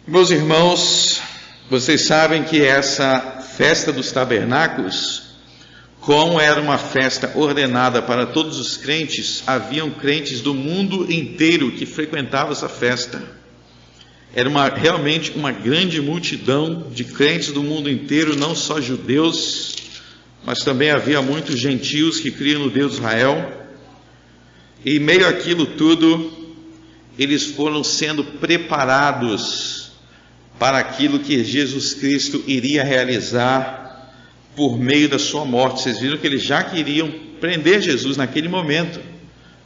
Meus irmãos, vocês sabem que essa festa dos tabernáculos, como era uma festa ordenada para todos os crentes, haviam crentes do mundo inteiro que frequentavam essa festa. Era realmente uma grande multidão de crentes do mundo inteiro, não só judeus, mas também havia muitos gentios que criam no Deus de Israel. E em meio àquilo tudo, eles foram sendo preparados para aquilo que Jesus Cristo iria realizar por meio da sua morte. Vocês viram que eles já queriam prender Jesus naquele momento,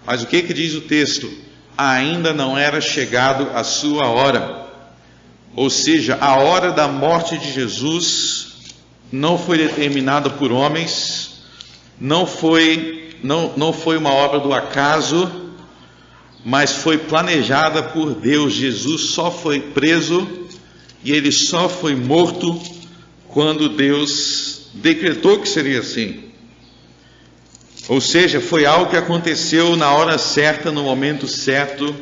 mas o que diz o texto? Ainda não era chegado a sua hora, ou seja, a hora da morte de Jesus não foi determinada por homens, não foi uma obra do acaso, mas foi planejada por Deus. Jesus só foi preso e ele só foi morto quando Deus decretou que seria assim. Ou seja, foi algo que aconteceu na hora certa, no momento certo,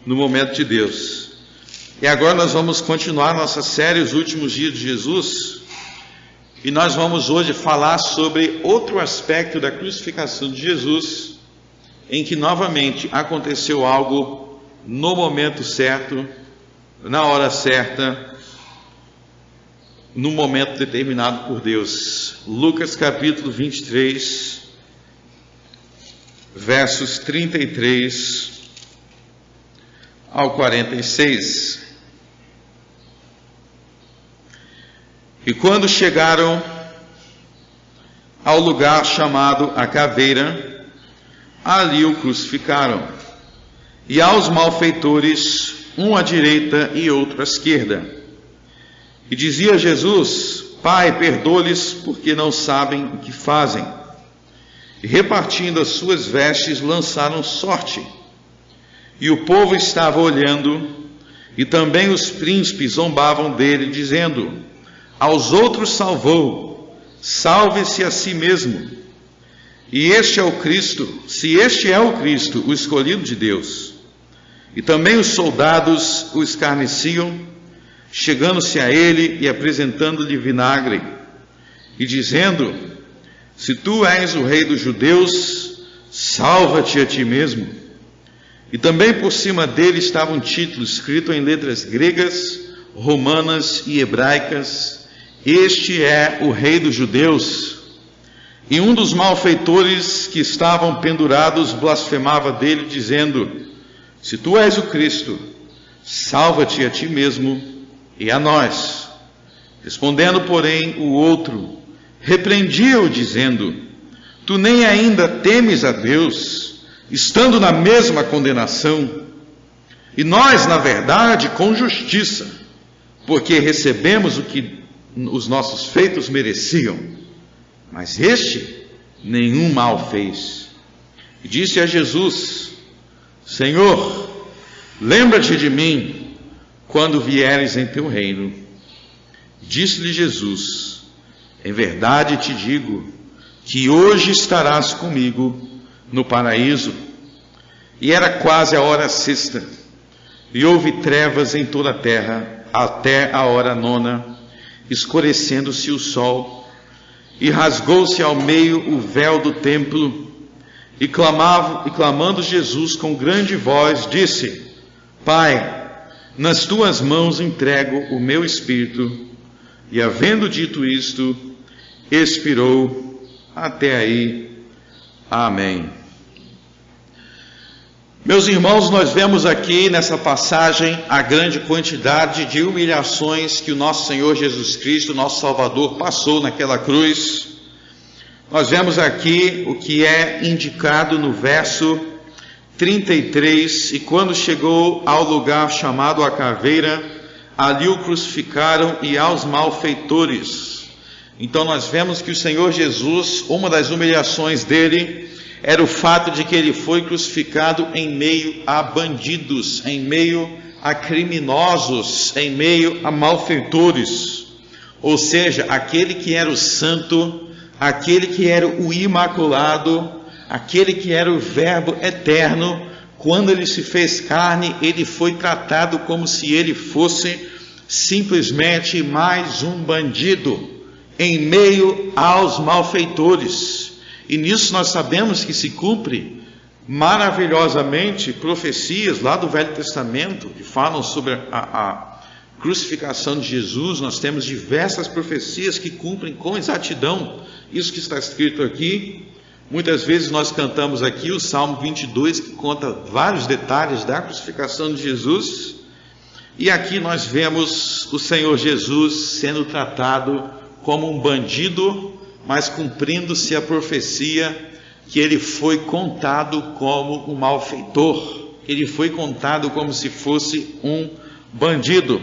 no momento de Deus. E agora nós vamos continuar nossa série, Os Últimos Dias de Jesus, e nós vamos hoje falar sobre outro aspecto da crucificação de Jesus, em que novamente aconteceu algo no momento certo, na hora certa, no momento determinado por Deus. Lucas capítulo 23, versos 33 ao 46. E quando chegaram ao lugar chamado a Caveira, ali o crucificaram, e aos malfeitores, um à direita e outro à esquerda. E dizia Jesus: Pai, perdoa-lhes, porque não sabem o que fazem. E repartindo as suas vestes, lançaram sorte. E o povo estava olhando, e também os príncipes zombavam dele, dizendo: Aos outros salvou, salve-se a si mesmo. E este é o Cristo, se este é o Cristo, o escolhido de Deus. E também os soldados o escarneciam, chegando-se a ele e apresentando-lhe vinagre, e dizendo: Se tu és o rei dos judeus, salva-te a ti mesmo. E também por cima dele estava um título escrito em letras gregas, romanas e hebraicas: Este é o rei dos judeus. E um dos malfeitores que estavam pendurados blasfemava dele, dizendo: Se tu és o Cristo, salva-te a ti mesmo e a nós. Respondendo, porém, o outro repreendia-o, dizendo: Tu nem ainda temes a Deus, estando na mesma condenação? E nós, na verdade, com justiça, porque recebemos o que os nossos feitos mereciam, mas este nenhum mal fez. E disse a Jesus: Senhor, lembra-te de mim quando vieres em teu reino. Disse-lhe Jesus: Em verdade te digo que hoje estarás comigo no paraíso. E era quase a hora sexta, e houve trevas em toda a terra até a hora nona, escurecendo-se o sol, e rasgou-se ao meio o véu do templo. E clamando Jesus com grande voz, disse: Pai, nas tuas mãos entrego o meu espírito. E havendo dito isto, expirou. Até aí. Amém. Meus irmãos, nós vemos aqui nessa passagem a grande quantidade de humilhações que o nosso Senhor Jesus Cristo, nosso Salvador, passou naquela cruz. Nós vemos aqui o que é indicado no verso 33, e quando chegou ao lugar chamado a Caveira, ali o crucificaram, e aos malfeitores. Então nós vemos que o Senhor Jesus, uma das humilhações dele, era o fato de que ele foi crucificado em meio a bandidos, em meio a criminosos, em meio a malfeitores. Ou seja, aquele que era o santo, aquele que era o imaculado, aquele que era o Verbo eterno, quando ele se fez carne, ele foi tratado como se ele fosse simplesmente mais um bandido em meio aos malfeitores. E nisso nós sabemos que se cumpre maravilhosamente profecias lá do Velho Testamento que falam sobre a crucificação de Jesus. Nós temos diversas profecias que cumprem com exatidão isso que está escrito aqui. Muitas vezes nós cantamos aqui o Salmo 22, que conta vários detalhes da crucificação de Jesus. E aqui nós vemos o Senhor Jesus sendo tratado como um bandido, mas cumprindo-se a profecia que ele foi contado como um malfeitor. Ele foi contado como se fosse um bandido.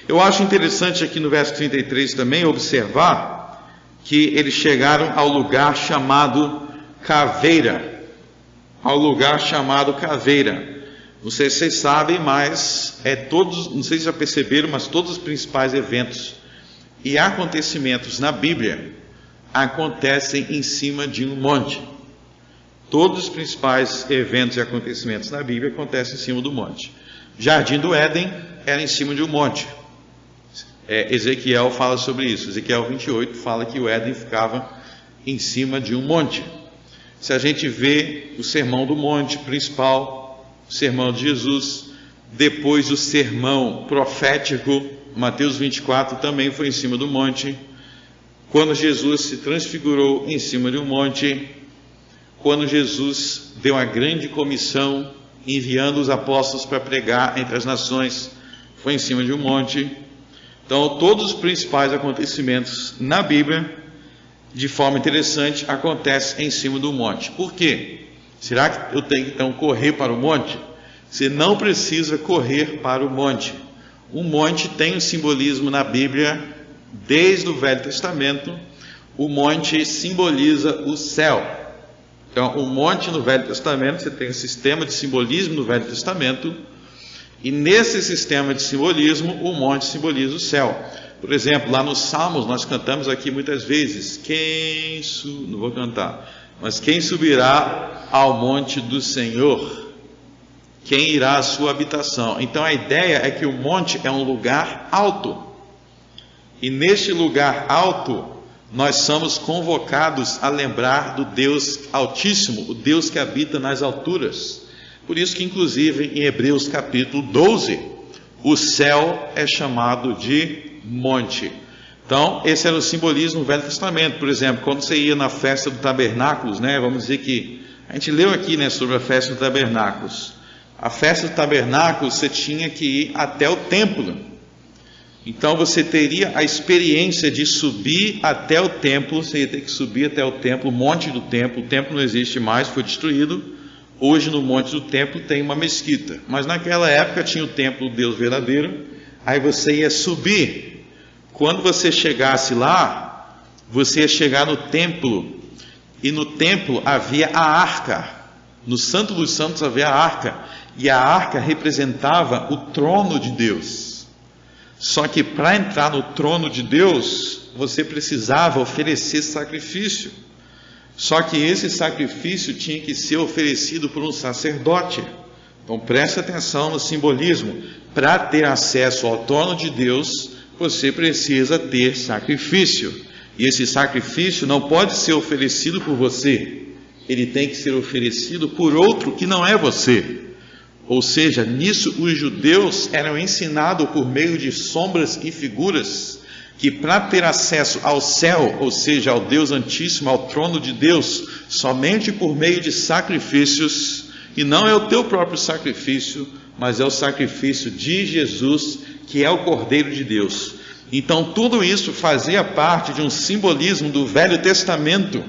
Eu acho interessante aqui no verso 33 também observar que eles chegaram ao lugar chamado Caveira. Ao lugar chamado Caveira. Não sei se vocês sabem, mas não sei se já perceberam, mas todos os principais eventos e acontecimentos na Bíblia acontecem em cima de um monte. Todos os principais eventos e acontecimentos na Bíblia acontecem em cima do monte. Jardim do Éden era em cima de um monte. Ezequiel fala sobre isso. Ezequiel 28 fala que o Éden ficava em cima de um monte. Se a gente vê o Sermão do Monte principal, o Sermão de Jesus, depois o sermão profético, Mateus 24 também foi em cima do monte. Quando Jesus se transfigurou em cima de um monte, quando Jesus deu a grande comissão, enviando os apóstolos para pregar entre as nações, foi em cima de um monte. Então, todos os principais acontecimentos na Bíblia, de forma interessante, acontecem em cima do monte. Por quê? Será que eu tenho que então correr para o monte? Você não precisa correr para o monte. O monte tem um simbolismo na Bíblia, desde o Velho Testamento. O monte simboliza o céu. Então, o monte no Velho Testamento, você tem um sistema de simbolismo no Velho Testamento, e nesse sistema de simbolismo, o monte simboliza o céu. Por exemplo, lá nos Salmos, nós cantamos aqui muitas vezes, não vou cantar, mas quem subirá ao monte do Senhor? Quem irá à sua habitação? Então a ideia é que o monte é um lugar alto, e neste lugar alto, nós somos convocados a lembrar do Deus Altíssimo, o Deus que habita nas alturas. Por isso que, inclusive, em Hebreus capítulo 12, o céu é chamado de monte. Então, esse era o simbolismo do Velho Testamento. Por exemplo, quando você ia na festa do Tabernáculos, vamos dizer que, a gente leu aqui sobre a festa do Tabernáculos. A festa do Tabernáculos, você tinha que ir até o templo. Então você teria a experiência de subir até o templo. Você ia ter que subir até o templo, o monte do templo. O templo não existe mais, foi destruído. Hoje no monte do templo tem uma mesquita, mas naquela época tinha o templo do Deus verdadeiro. Aí você ia subir. Quando você chegasse lá, você ia chegar no templo, e no templo havia a arca. No Santo dos Santos havia a arca, e a arca representava o trono de Deus. Só que para entrar no trono de Deus, você precisava oferecer sacrifício. Só que esse sacrifício tinha que ser oferecido por um sacerdote. Então preste atenção no simbolismo. Para ter acesso ao trono de Deus, você precisa ter sacrifício. E esse sacrifício não pode ser oferecido por você. Ele tem que ser oferecido por outro que não é você. Ou seja, nisso os judeus eram ensinados por meio de sombras e figuras, que para ter acesso ao céu, ou seja, ao Deus Altíssimo, ao trono de Deus, somente por meio de sacrifícios, e não é o teu próprio sacrifício, mas é o sacrifício de Jesus, que é o Cordeiro de Deus. Então tudo isso fazia parte de um simbolismo do Velho Testamento.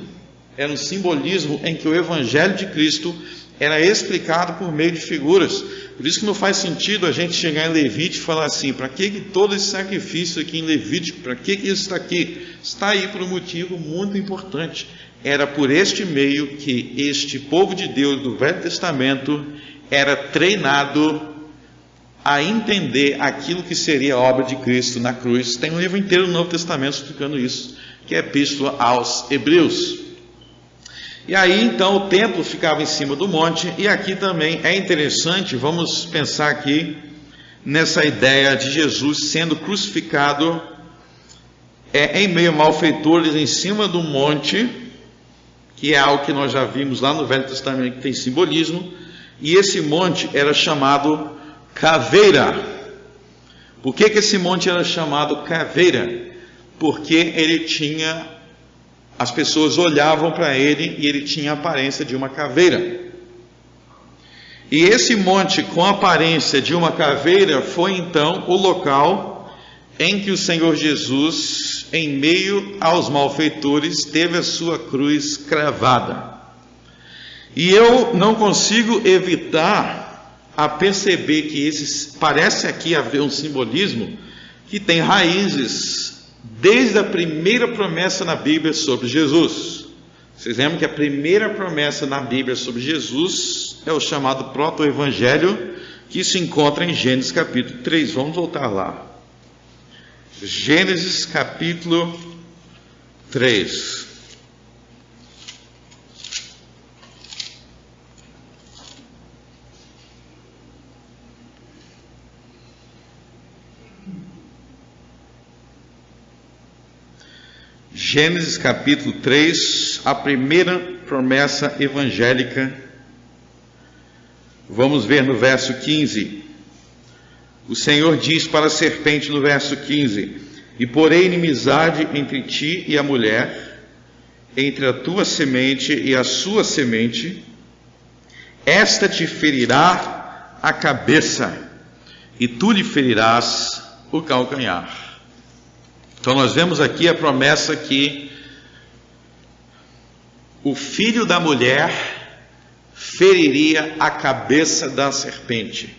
Era um simbolismo em que o Evangelho de Cristo era explicado por meio de figuras. Por isso que não faz sentido a gente chegar em Levítico e falar assim, para que todo esse sacrifício aqui em Levítico, para que isso está aqui? Está aí por um motivo muito importante. Era por este meio que este povo de Deus do Velho Testamento era treinado a entender aquilo que seria a obra de Cristo na cruz. Tem um livro inteiro do Novo Testamento explicando isso, que é a Epístola aos Hebreus. E aí então o templo ficava em cima do monte, e aqui também é interessante, vamos pensar aqui nessa ideia de Jesus sendo crucificado em meio a malfeitores em cima do monte, que é algo que nós já vimos lá no Velho Testamento, que tem simbolismo, e esse monte era chamado Caveira. Por que esse monte era chamado Caveira? Porque ele tinha, as pessoas olhavam para ele e ele tinha a aparência de uma caveira. E esse monte com a aparência de uma caveira foi então o local em que o Senhor Jesus, em meio aos malfeitores, teve a sua cruz cravada. E eu não consigo evitar a perceber que parece aqui haver um simbolismo que tem raízes desde a primeira promessa na Bíblia sobre Jesus. Vocês lembram que a primeira promessa na Bíblia sobre Jesus é o chamado proto-evangelho, que se encontra em Gênesis capítulo 3. Vamos voltar lá. Gênesis capítulo 3. Gênesis capítulo 3, a primeira promessa evangélica. Vamos ver no verso 15. O Senhor diz para a serpente no verso 15: E porei inimizade entre ti e a mulher, entre a tua semente e a sua semente, esta te ferirá a cabeça, e tu lhe ferirás o calcanhar. Então nós vemos aqui a promessa que o filho da mulher feriria a cabeça da serpente.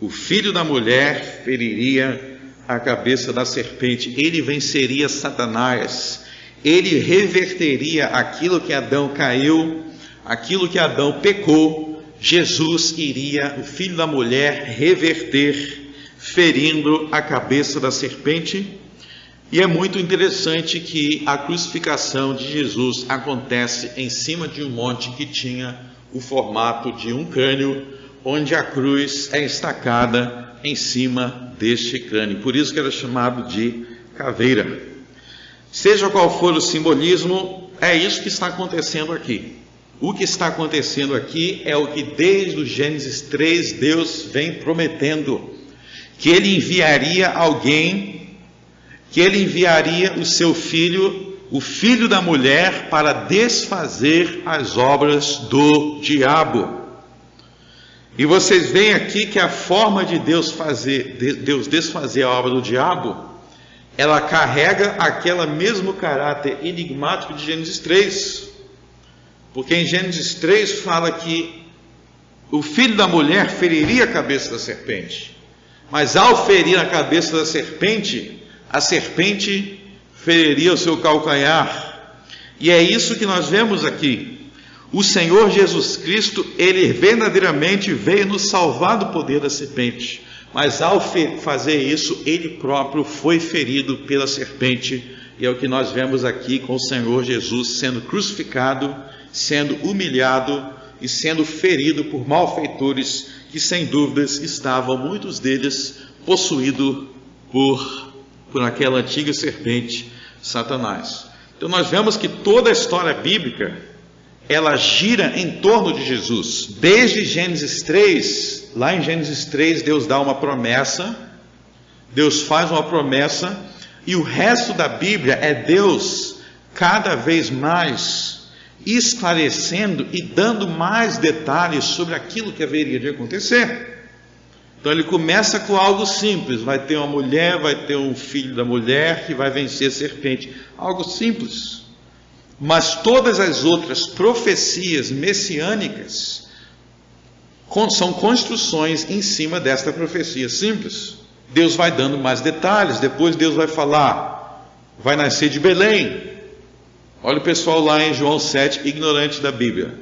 O filho da mulher feriria a cabeça da serpente. Ele venceria Satanás. Ele reverteria aquilo que Adão caiu, aquilo que Adão pecou. Jesus iria, o filho da mulher, reverter, ferindo a cabeça da serpente. E é muito interessante que a crucificação de Jesus acontece em cima de um monte que tinha o formato de um crânio, onde a cruz é estacada em cima deste crânio. Por isso que era chamado de caveira. Seja qual for o simbolismo, é isso que está acontecendo aqui. O que está acontecendo aqui é o que desde o Gênesis 3 Deus vem prometendo, que Ele enviaria alguém, que Ele enviaria o seu filho, o filho da mulher, para desfazer as obras do diabo. E vocês veem aqui que a forma de Deus desfazer a obra do diabo, ela carrega aquele mesmo caráter enigmático de Gênesis 3. Porque em Gênesis 3 fala que o filho da mulher feriria a cabeça da serpente. Mas ao ferir a cabeça da serpente, a serpente feriria o seu calcanhar. E é isso que nós vemos aqui. O Senhor Jesus Cristo, Ele verdadeiramente veio nos salvar do poder da serpente. Mas ao fazer isso, Ele próprio foi ferido pela serpente. E é o que nós vemos aqui com o Senhor Jesus sendo crucificado, sendo humilhado e sendo ferido por malfeitores que, sem dúvidas, estavam, muitos deles, possuídos por aquela antiga serpente, Satanás. Então nós vemos que toda a história bíblica, ela gira em torno de Jesus. Desde Gênesis 3, lá em Gênesis 3, Deus dá uma promessa, Deus faz uma promessa, e o resto da Bíblia é Deus cada vez mais esclarecendo e dando mais detalhes sobre aquilo que haveria de acontecer. Então ele começa com algo simples, vai ter uma mulher, vai ter um filho da mulher que vai vencer a serpente, algo simples. Mas todas as outras profecias messiânicas são construções em cima desta profecia simples. Deus vai dando mais detalhes, depois Deus vai falar, vai nascer de Belém. Olha o pessoal lá em João 7, ignorante da Bíblia.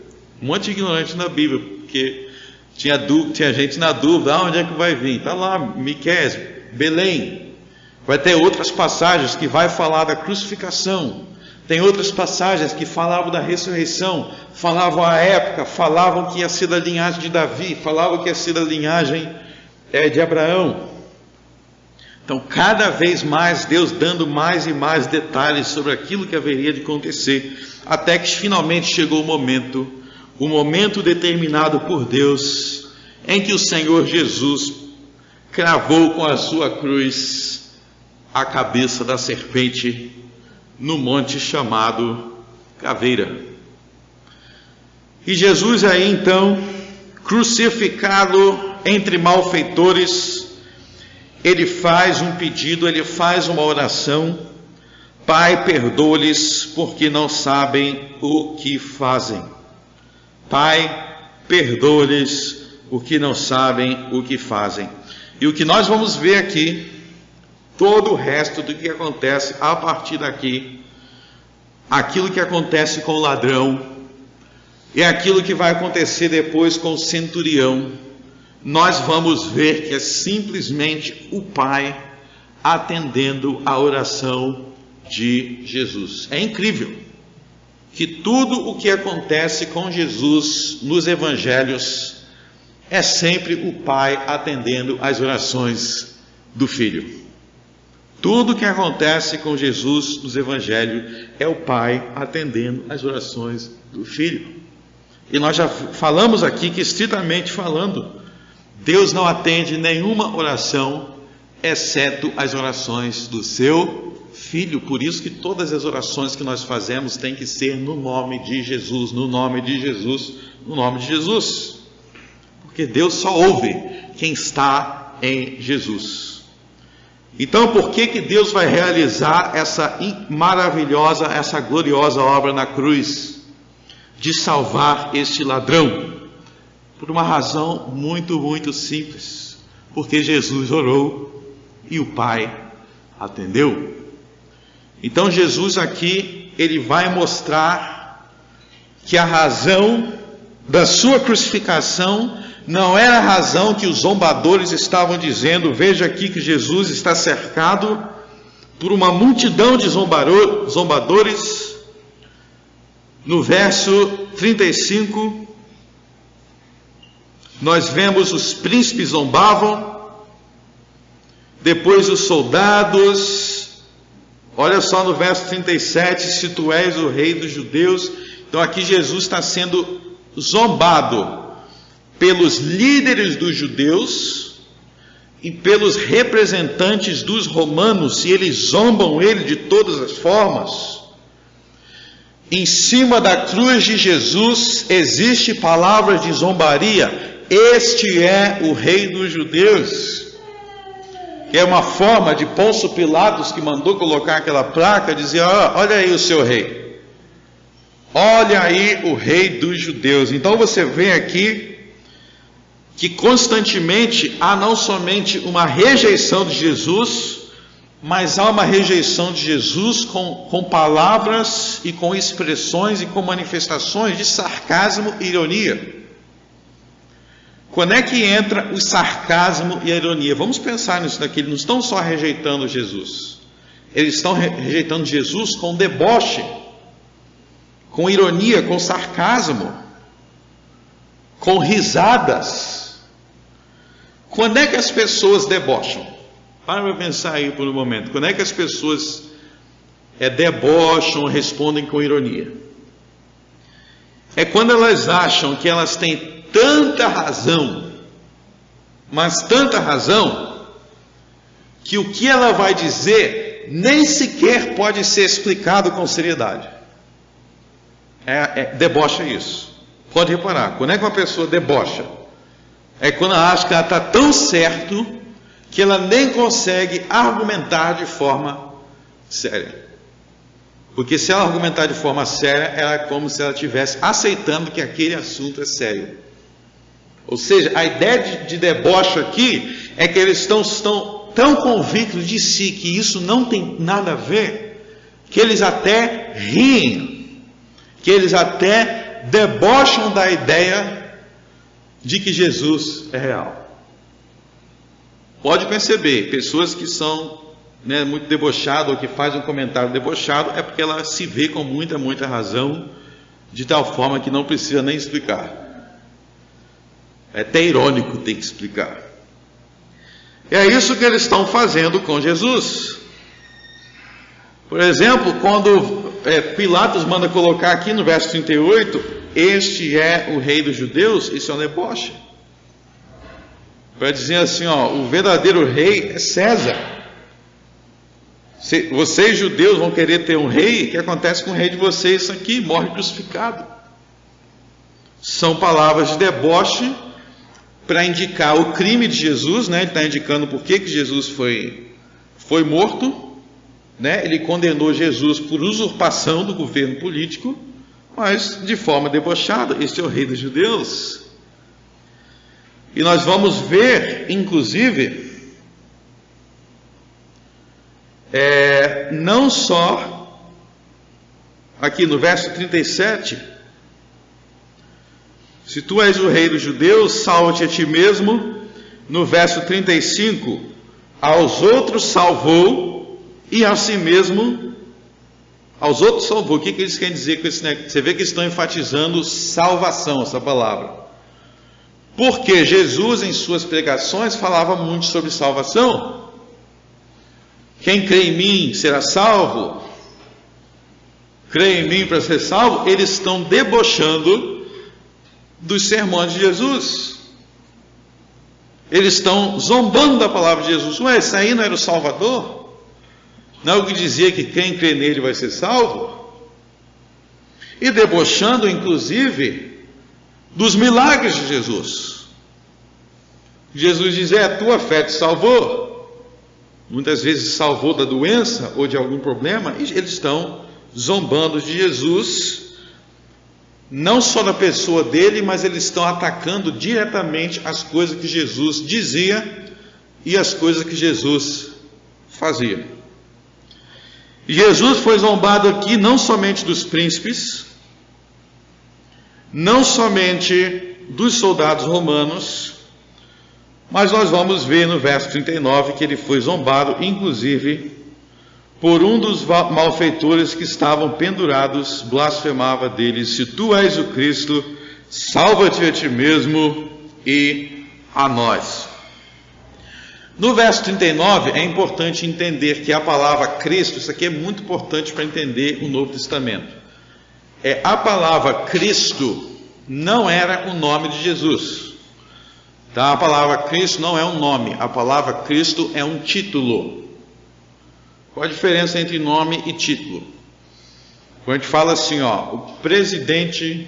Um monte de ignorante na Bíblia, porque tinha gente na dúvida, onde é que vai vir? Está lá, Miqueias, Belém. Vai ter outras passagens que vai falar da crucificação. Tem outras passagens que falavam da ressurreição, falavam a época, falavam que ia ser da linhagem de Davi, falavam que ia ser da linhagem é de Abraão. Então, cada vez mais, Deus dando mais e mais detalhes sobre aquilo que haveria de acontecer, até que finalmente chegou o momento determinado por Deus, em que o Senhor Jesus cravou com a sua cruz a cabeça da serpente no monte chamado Caveira. E Jesus aí então, crucificado entre malfeitores, ele faz um pedido, ele faz uma oração: Pai, perdoa-lhes, porque não sabem o que fazem. Pai, perdoa-lhes, porque não sabem o que fazem. E o que nós vamos ver aqui, todo o resto do que acontece a partir daqui, aquilo que acontece com o ladrão, e aquilo que vai acontecer depois com o centurião, nós vamos ver que é simplesmente o Pai atendendo a oração de Jesus. É incrível que tudo o que acontece com Jesus nos evangelhos é sempre o Pai atendendo às orações do Filho. Tudo o que acontece com Jesus nos evangelhos é o Pai atendendo às orações do Filho. E nós já falamos aqui que, estritamente falando, Deus não atende nenhuma oração, exceto as orações do seu Filho. Por isso que todas as orações que nós fazemos têm que ser no nome de Jesus, no nome de Jesus, no nome de Jesus. Porque Deus só ouve quem está em Jesus. Então, por que Deus vai realizar essa maravilhosa, essa gloriosa obra na cruz de salvar este ladrão? Por uma razão muito, muito simples. Porque Jesus orou e o Pai atendeu. Então Jesus aqui, ele vai mostrar que a razão da sua crucificação não era a razão que os zombadores estavam dizendo. Veja aqui que Jesus está cercado por uma multidão de zombadores. No verso 35, nós vemos os príncipes zombavam, depois os soldados. Olha só no verso 37, se tu és o rei dos judeus. Então aqui Jesus está sendo zombado pelos líderes dos judeus e pelos representantes dos romanos, e eles zombam ele de todas as formas. Em cima da cruz de Jesus existe palavras de zombaria: este é o rei dos judeus. Que é uma forma de Pôncio Pilatos, que mandou colocar aquela placa, dizia: olha aí o seu rei, olha aí o rei dos judeus. Então você vê aqui que constantemente há não somente uma rejeição de Jesus, mas há uma rejeição de Jesus com palavras e com expressões e com manifestações de sarcasmo e ironia. Quando é que entra o sarcasmo e a ironia? Vamos pensar nisso daqui. Eles não estão só rejeitando Jesus, eles estão rejeitando Jesus com deboche, com ironia, com sarcasmo, com risadas. Quando é que as pessoas debocham? Para pensar aí por um momento. Quando é que as pessoas debocham, respondem com ironia? É quando elas acham que elas têm tanta razão, mas tanta razão, que o que ela vai dizer nem sequer pode ser explicado com seriedade. Debocha isso. Pode reparar, quando é que uma pessoa debocha? É quando ela acha que ela está tão certo que ela nem consegue argumentar de forma séria. Porque se ela argumentar de forma séria, ela é como se ela estivesse aceitando que aquele assunto é sério. Ou seja, a ideia de deboche aqui é que eles estão tão convictos de si que isso não tem nada a ver, que eles até riem, que eles até debocham da ideia de que Jesus é real. Pode perceber, pessoas que são muito debochadas, ou que fazem um comentário debochado, é porque ela se vê com muita, muita razão, de tal forma que não precisa nem explicar. É até irônico ter que explicar. É isso que eles estão fazendo com Jesus. Por exemplo, quando Pilatos manda colocar aqui no verso 38, este é o rei dos judeus, isso é um deboche. Para dizer assim, o verdadeiro rei é César. Se vocês judeus vão querer ter um rei, o que acontece com o rei de vocês aqui? Morre crucificado. São palavras de deboche para indicar o crime de Jesus, né? Ele está indicando por que Jesus foi morto. Né? Ele condenou Jesus por usurpação do governo político, mas de forma debochada. Este é o rei dos judeus. E nós vamos ver, inclusive, não só aqui no verso 37, se tu és o rei dos judeus, salva-te a ti mesmo. No verso 35, aos outros salvou, e a si mesmo, aos outros salvou. O que eles querem dizer com isso? Você vê que estão enfatizando salvação, essa palavra. Porque Jesus, em suas pregações, falava muito sobre salvação. Quem crê em mim será salvo. Crê em mim para ser salvo. Eles estão debochando dos sermões de Jesus. Eles estão zombando da palavra de Jesus. Ué, esse aí não era o Salvador? Não é o que dizia que quem crê nele vai ser salvo? E debochando, inclusive, dos milagres de Jesus. Jesus diz, a tua fé te salvou. Muitas vezes salvou da doença ou de algum problema. E eles estão zombando de Jesus, não só na pessoa dele, mas eles estão atacando diretamente as coisas que Jesus dizia e as coisas que Jesus fazia. Jesus foi zombado aqui não somente dos príncipes, não somente dos soldados romanos, mas nós vamos ver no verso 39 que ele foi zombado, inclusive, por um dos malfeitores que estavam pendurados, blasfemava deles, se tu és o Cristo, salva-te a ti mesmo e a nós. No verso 39 é importante entender que a palavra Cristo, isso aqui é muito importante para entender o Novo Testamento. A palavra Cristo não era o nome de Jesus. Tá? A palavra Cristo não é um nome, a palavra Cristo é um título. Qual a diferença entre nome e título? Quando a gente fala assim, o presidente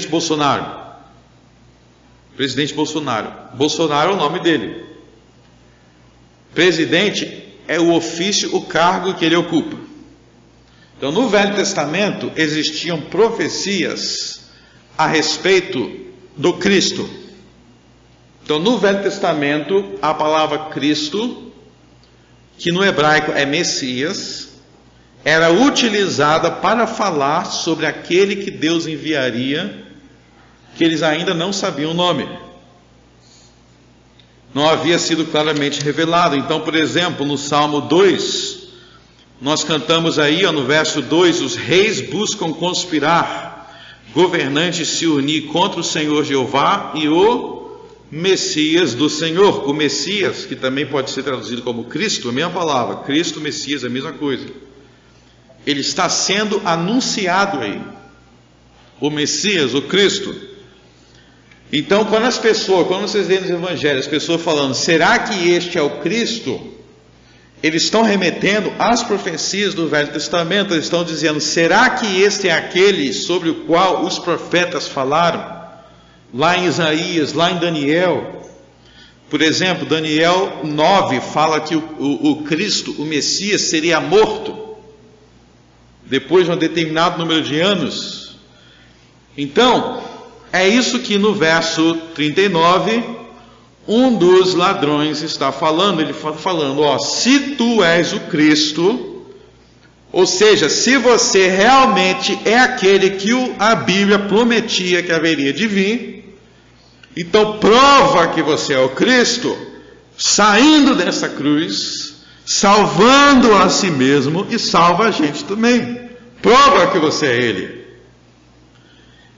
Bolsonaro. Presidente Bolsonaro. Bolsonaro é o nome dele. Presidente é o ofício, o cargo que ele ocupa. Então, no Velho Testamento existiam profecias a respeito do Cristo. Então, no Velho Testamento, a palavra Cristo, que no hebraico é Messias, era utilizada para falar sobre aquele que Deus enviaria, que eles ainda não sabiam o nome. Não havia sido claramente revelado. Então, por exemplo, no Salmo 2, nós cantamos aí, no verso 2, os reis buscam conspirar, governantes se unir contra o Senhor Jeová e o Messias do Senhor. O Messias, que também pode ser traduzido como Cristo, a mesma palavra, Cristo, Messias, a mesma coisa. Ele está sendo anunciado aí, o Messias, o Cristo. Então, quando vocês leem nos evangelhos, as pessoas falando, será que este é o Cristo? Eles estão remetendo às profecias do Velho Testamento, eles estão dizendo, será que este é aquele sobre o qual os profetas falaram? Lá em Isaías, lá em Daniel. Por exemplo, Daniel 9 fala que o Cristo, o Messias, seria morto depois de um determinado número de anos. Então, é isso que no verso 39, um dos ladrões está falando. Ele está falando, se tu és o Cristo, ou seja, se você realmente é aquele que a Bíblia prometia que haveria de vir, então prova que você é o Cristo, saindo dessa cruz, salvando a si mesmo e salva a gente também. Prova que você é Ele.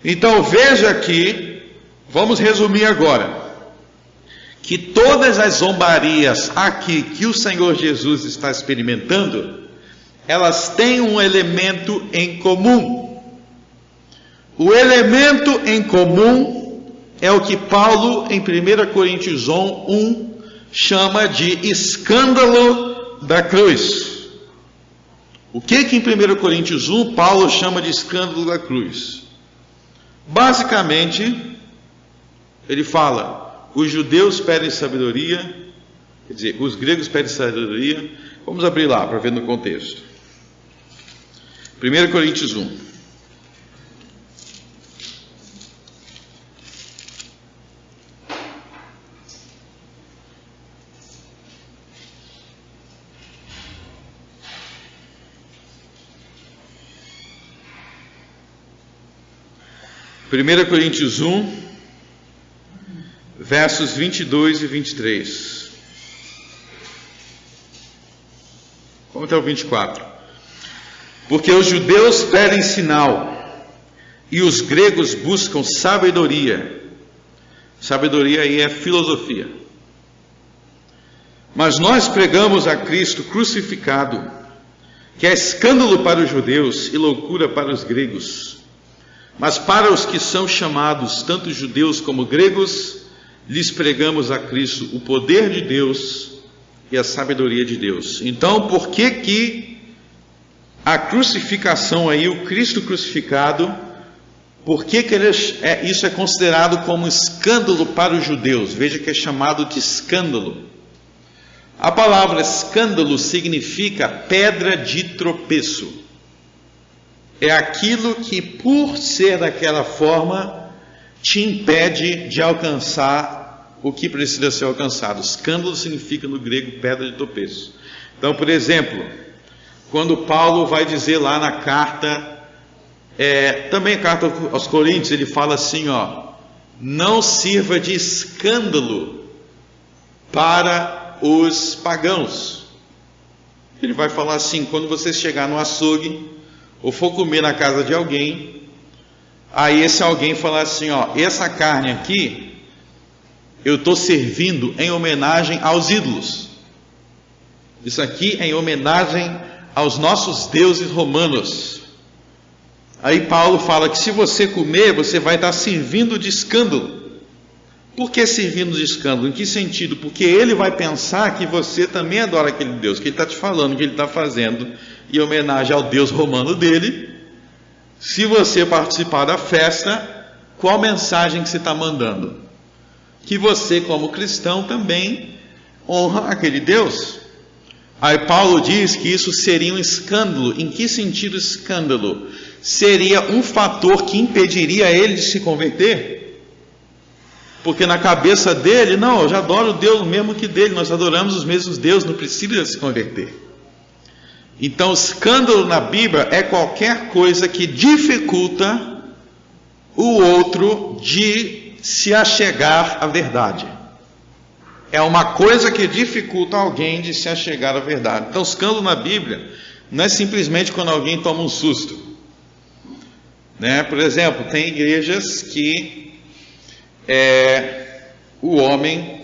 Então veja aqui, vamos resumir agora, que todas as zombarias aqui que o Senhor Jesus está experimentando, elas têm um elemento em comum. O elemento em comum é o que Paulo, em 1 Coríntios 1, chama de escândalo da cruz. O que em 1 Coríntios 1 Paulo chama de escândalo da cruz? Basicamente, ele fala: os judeus pedem sabedoria, quer dizer, os gregos pedem sabedoria. Vamos abrir lá para ver no contexto. 1 Coríntios 1. Primeira Coríntios 1, versos 22 e 23. Vamos até o 24. Porque os judeus pedem sinal, e os gregos buscam sabedoria. Sabedoria aí é filosofia. Mas nós pregamos a Cristo crucificado, que é escândalo para os judeus e loucura para os gregos. Mas para os que são chamados, tanto judeus como gregos, lhes pregamos a Cristo o poder de Deus e a sabedoria de Deus. Então, por que a crucificação aí, o Cristo crucificado, por que isso é considerado como escândalo para os judeus? Veja que é chamado de escândalo. A palavra escândalo significa pedra de tropeço. É aquilo que, por ser daquela forma, te impede de alcançar o que precisa ser alcançado. Escândalo significa no grego pedra de tropeço. Então, por exemplo, quando Paulo vai dizer lá na carta, também a carta aos Coríntios, ele fala assim, não sirva de escândalo para os pagãos. Ele vai falar assim: quando você chegar no açougue, ou for comer na casa de alguém, aí esse alguém falar assim, essa carne aqui, eu estou servindo em homenagem aos ídolos. Isso aqui é em homenagem aos nossos deuses romanos. Aí Paulo fala que se você comer, você vai estar servindo de escândalo. Por que servindo de escândalo? Em que sentido? Porque ele vai pensar que você também adora aquele Deus, que ele está te falando, que ele está fazendo em homenagem ao Deus romano dele. Se você participar da festa, qual mensagem que você está mandando? Que você, como cristão, também honra aquele Deus. Aí Paulo diz que isso seria um escândalo. Em que sentido escândalo? Seria um fator que impediria ele de se converter. Porque na cabeça dele, não, eu já adoro o Deus mesmo que dele, nós adoramos os mesmos deuses, não precisa se converter. Então, escândalo na Bíblia é qualquer coisa que dificulta o outro de se achegar à verdade. É uma coisa que dificulta alguém de se achegar à verdade. Então, escândalo na Bíblia não é simplesmente quando alguém toma um susto. Por exemplo, tem igrejas que o homem,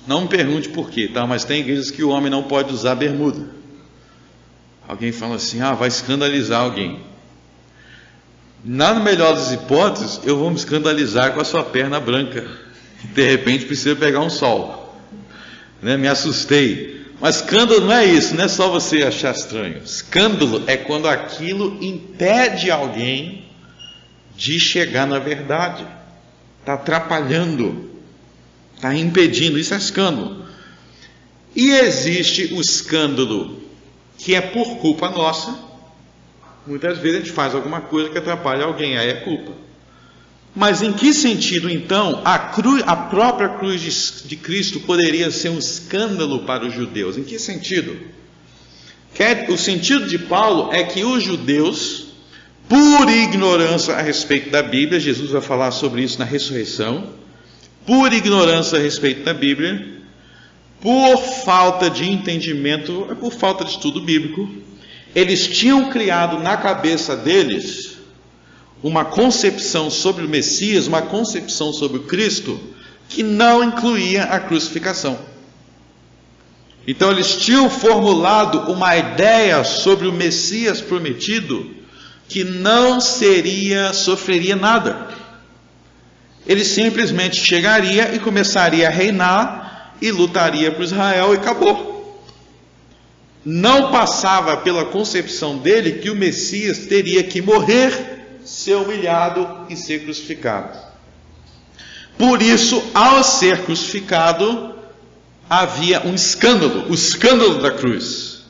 não me pergunte por quê, tá? Mas tem igrejas que o homem não pode usar bermuda. Alguém fala assim, vai escandalizar alguém. Na melhor das hipóteses, eu vou me escandalizar com a sua perna branca. De repente precisa pegar um sol. Me assustei. Mas escândalo não é isso, não é só você achar estranho. Escândalo é quando aquilo impede alguém de chegar na verdade. Está atrapalhando, está impedindo, isso é escândalo. E existe o escândalo que é por culpa nossa. Muitas vezes a gente faz alguma coisa que atrapalha alguém, aí é culpa. Mas em que sentido então a própria cruz de Cristo poderia ser um escândalo para os judeus? Em que sentido? O sentido de Paulo é que os judeus, por ignorância a respeito da Bíblia, Jesus vai falar sobre isso na ressurreição, por ignorância a respeito da Bíblia, por falta de entendimento, por falta de estudo bíblico, eles tinham criado na cabeça deles uma concepção sobre o Messias, uma concepção sobre o Cristo, que não incluía a crucificação. Então eles tinham formulado uma ideia sobre o Messias prometido que não sofreria nada. Ele simplesmente chegaria e começaria a reinar e lutaria por Israel e acabou. Não passava pela concepção dele que o Messias teria que morrer, ser humilhado e ser crucificado. Por isso, ao ser crucificado, havia um escândalo, o escândalo da cruz.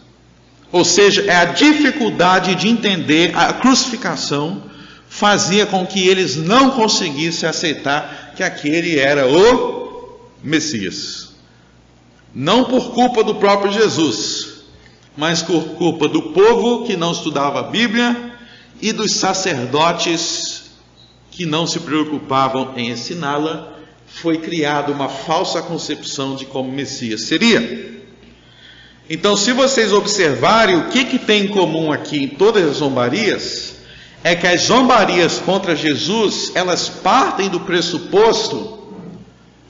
Ou seja, é a dificuldade de entender a crucificação fazia com que eles não conseguissem aceitar que aquele era o Messias. Não por culpa do próprio Jesus, mas por culpa do povo que não estudava a Bíblia e dos sacerdotes que não se preocupavam em ensiná-la. Foi criada uma falsa concepção de como o Messias seria. Então, se vocês observarem o que tem em comum aqui em todas as zombarias, é que as zombarias contra Jesus, elas partem do pressuposto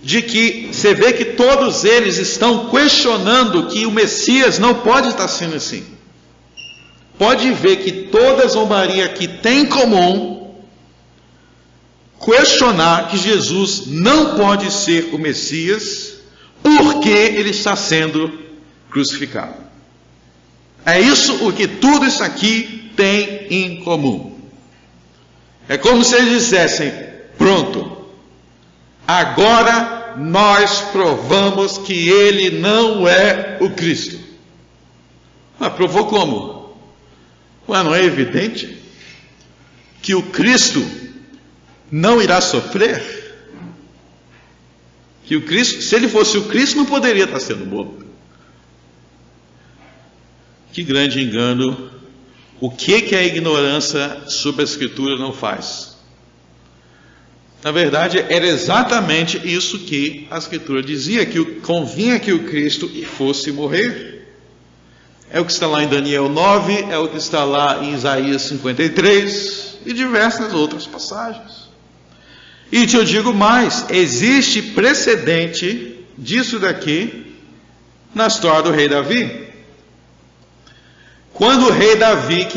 de que você vê que todos eles estão questionando que o Messias não pode estar sendo assim. Pode ver que toda zombaria aqui tem em comum questionar que Jesus não pode ser o Messias porque ele está sendo crucificado. É isso o que tudo isso aqui tem em comum. É como se eles dissessem: pronto, agora nós provamos que ele não é o Cristo. Mas provou como? Ué, não é evidente que o Cristo não irá sofrer? Que o Cristo, se ele fosse o Cristo, não poderia estar sendo morto. Que grande engano! O que a ignorância sobre a Escritura não faz? Na verdade, era exatamente isso que a Escritura dizia, que convinha que o Cristo fosse morrer. É o que está lá em Daniel 9, é o que está lá em Isaías 53 e diversas outras passagens. E te eu digo mais, existe precedente disso daqui na história do rei Davi. Quando o rei Davi,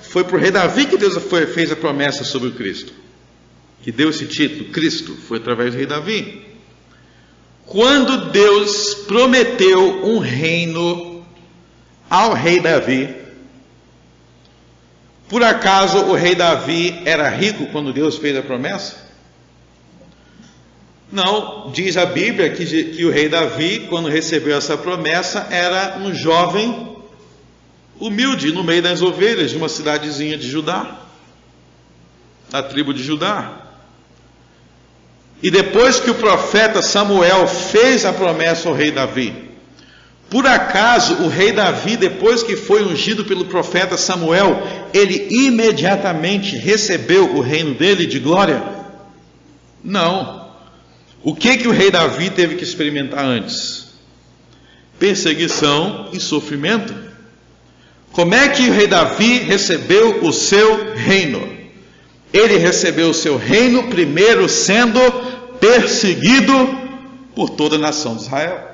foi para o rei Davi que Deus fez a promessa sobre o Cristo, que deu esse título, Cristo, foi através do rei Davi. Quando Deus prometeu um reino ao rei Davi, por acaso o rei Davi era rico quando Deus fez a promessa? Não, diz a Bíblia que o rei Davi, quando recebeu essa promessa, era um jovem humilde no meio das ovelhas de uma cidadezinha de Judá, da tribo de Judá. E depois que o profeta Samuel fez a promessa ao rei Davi, por acaso o rei Davi, depois que foi ungido pelo profeta Samuel, ele imediatamente recebeu o reino dele de glória? Não. O que o rei Davi teve que experimentar antes? Perseguição e sofrimento. Como é que o rei Davi recebeu o seu reino? Ele recebeu o seu reino primeiro sendo perseguido por toda a nação de Israel.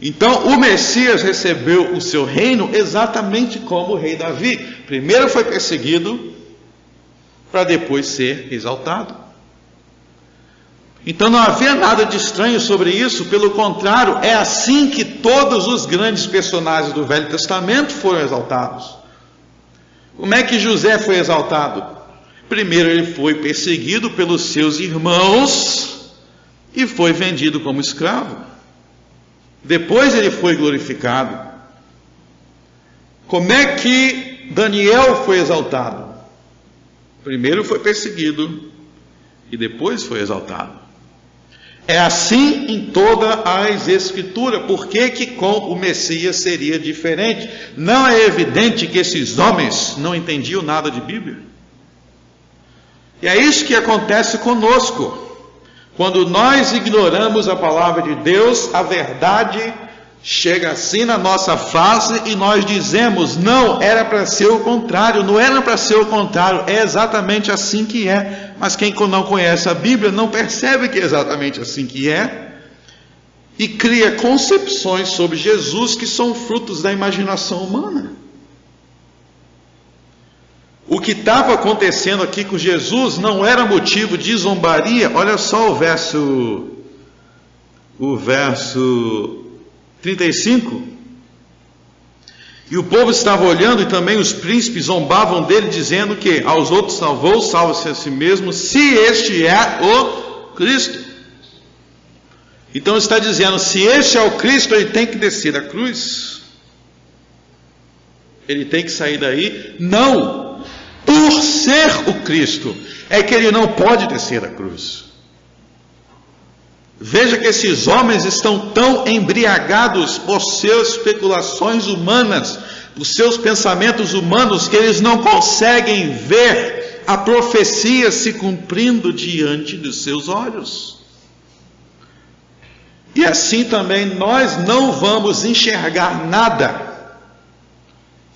Então o Messias recebeu o seu reino exatamente como o rei Davi. Primeiro foi perseguido para depois ser exaltado. Então não havia nada de estranho sobre isso, pelo contrário, é assim que todos os grandes personagens do Velho Testamento foram exaltados. Como é que José foi exaltado? Primeiro ele foi perseguido pelos seus irmãos e foi vendido como escravo. Depois ele foi glorificado. Como é que Daniel foi exaltado? Primeiro foi perseguido e depois foi exaltado. É assim em toda as Escrituras. Por que com o Messias seria diferente? Não é evidente que esses homens não entendiam nada de Bíblia? E é isso que acontece conosco. Quando nós ignoramos a palavra de Deus, a verdade chega assim na nossa face e nós dizemos: não, era para ser o contrário, não era para ser o contrário, é exatamente assim que é. Mas quem não conhece a Bíblia não percebe que é exatamente assim que é, e cria concepções sobre Jesus que são frutos da imaginação humana. O que estava acontecendo aqui com Jesus não era motivo de zombaria. Olha só o verso 35. E o povo estava olhando, e também os príncipes zombavam dele, dizendo que aos outros salvou, salva-se a si mesmo, se este é o Cristo. Então está dizendo, se este é o Cristo, ele tem que descer da cruz. Ele tem que sair daí. Não, por ser o Cristo, é que ele não pode descer da cruz. Veja que esses homens estão tão embriagados por suas especulações humanas, por seus pensamentos humanos, que eles não conseguem ver a profecia se cumprindo diante dos seus olhos. E assim também nós não vamos enxergar nada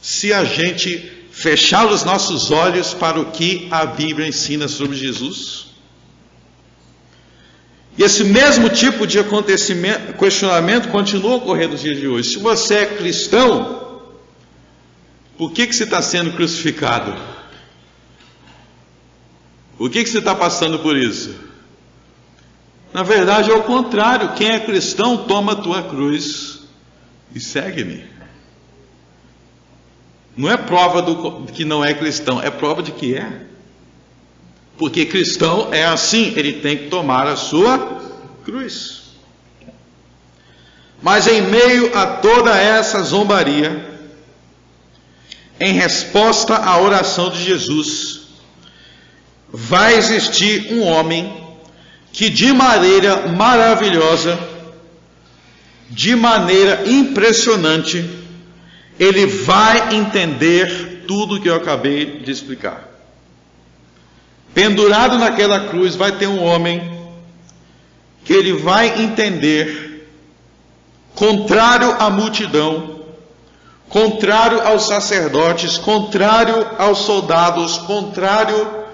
se a gente fechar os nossos olhos para o que a Bíblia ensina sobre Jesus. E esse mesmo tipo de questionamento continua ocorrendo nos dias de hoje. Se você é cristão, por que você está sendo crucificado? Por que você está passando por isso? Na verdade é o contrário. Quem é cristão toma a tua cruz e segue-me. Não é prova de que não é cristão, é prova de que é. Porque cristão é assim, ele tem que tomar a sua cruz. Mas em meio a toda essa zombaria, em resposta à oração de Jesus, vai existir um homem que de maneira maravilhosa, de maneira impressionante, ele vai entender tudo que eu acabei de explicar. Pendurado naquela cruz vai ter um homem que ele vai entender, contrário à multidão, contrário aos sacerdotes, contrário aos soldados, contrário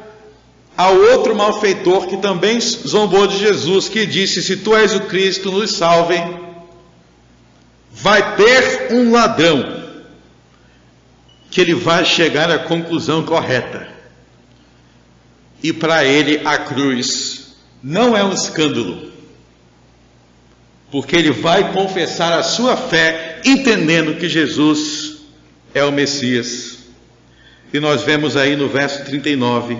ao outro malfeitor que também zombou de Jesus, que disse, se tu és o Cristo, nos salve. Vai ter um ladrão que ele vai chegar à conclusão correta. E para ele a cruz não é um escândalo, porque ele vai confessar a sua fé, entendendo que Jesus é o Messias. E nós vemos aí no verso 39,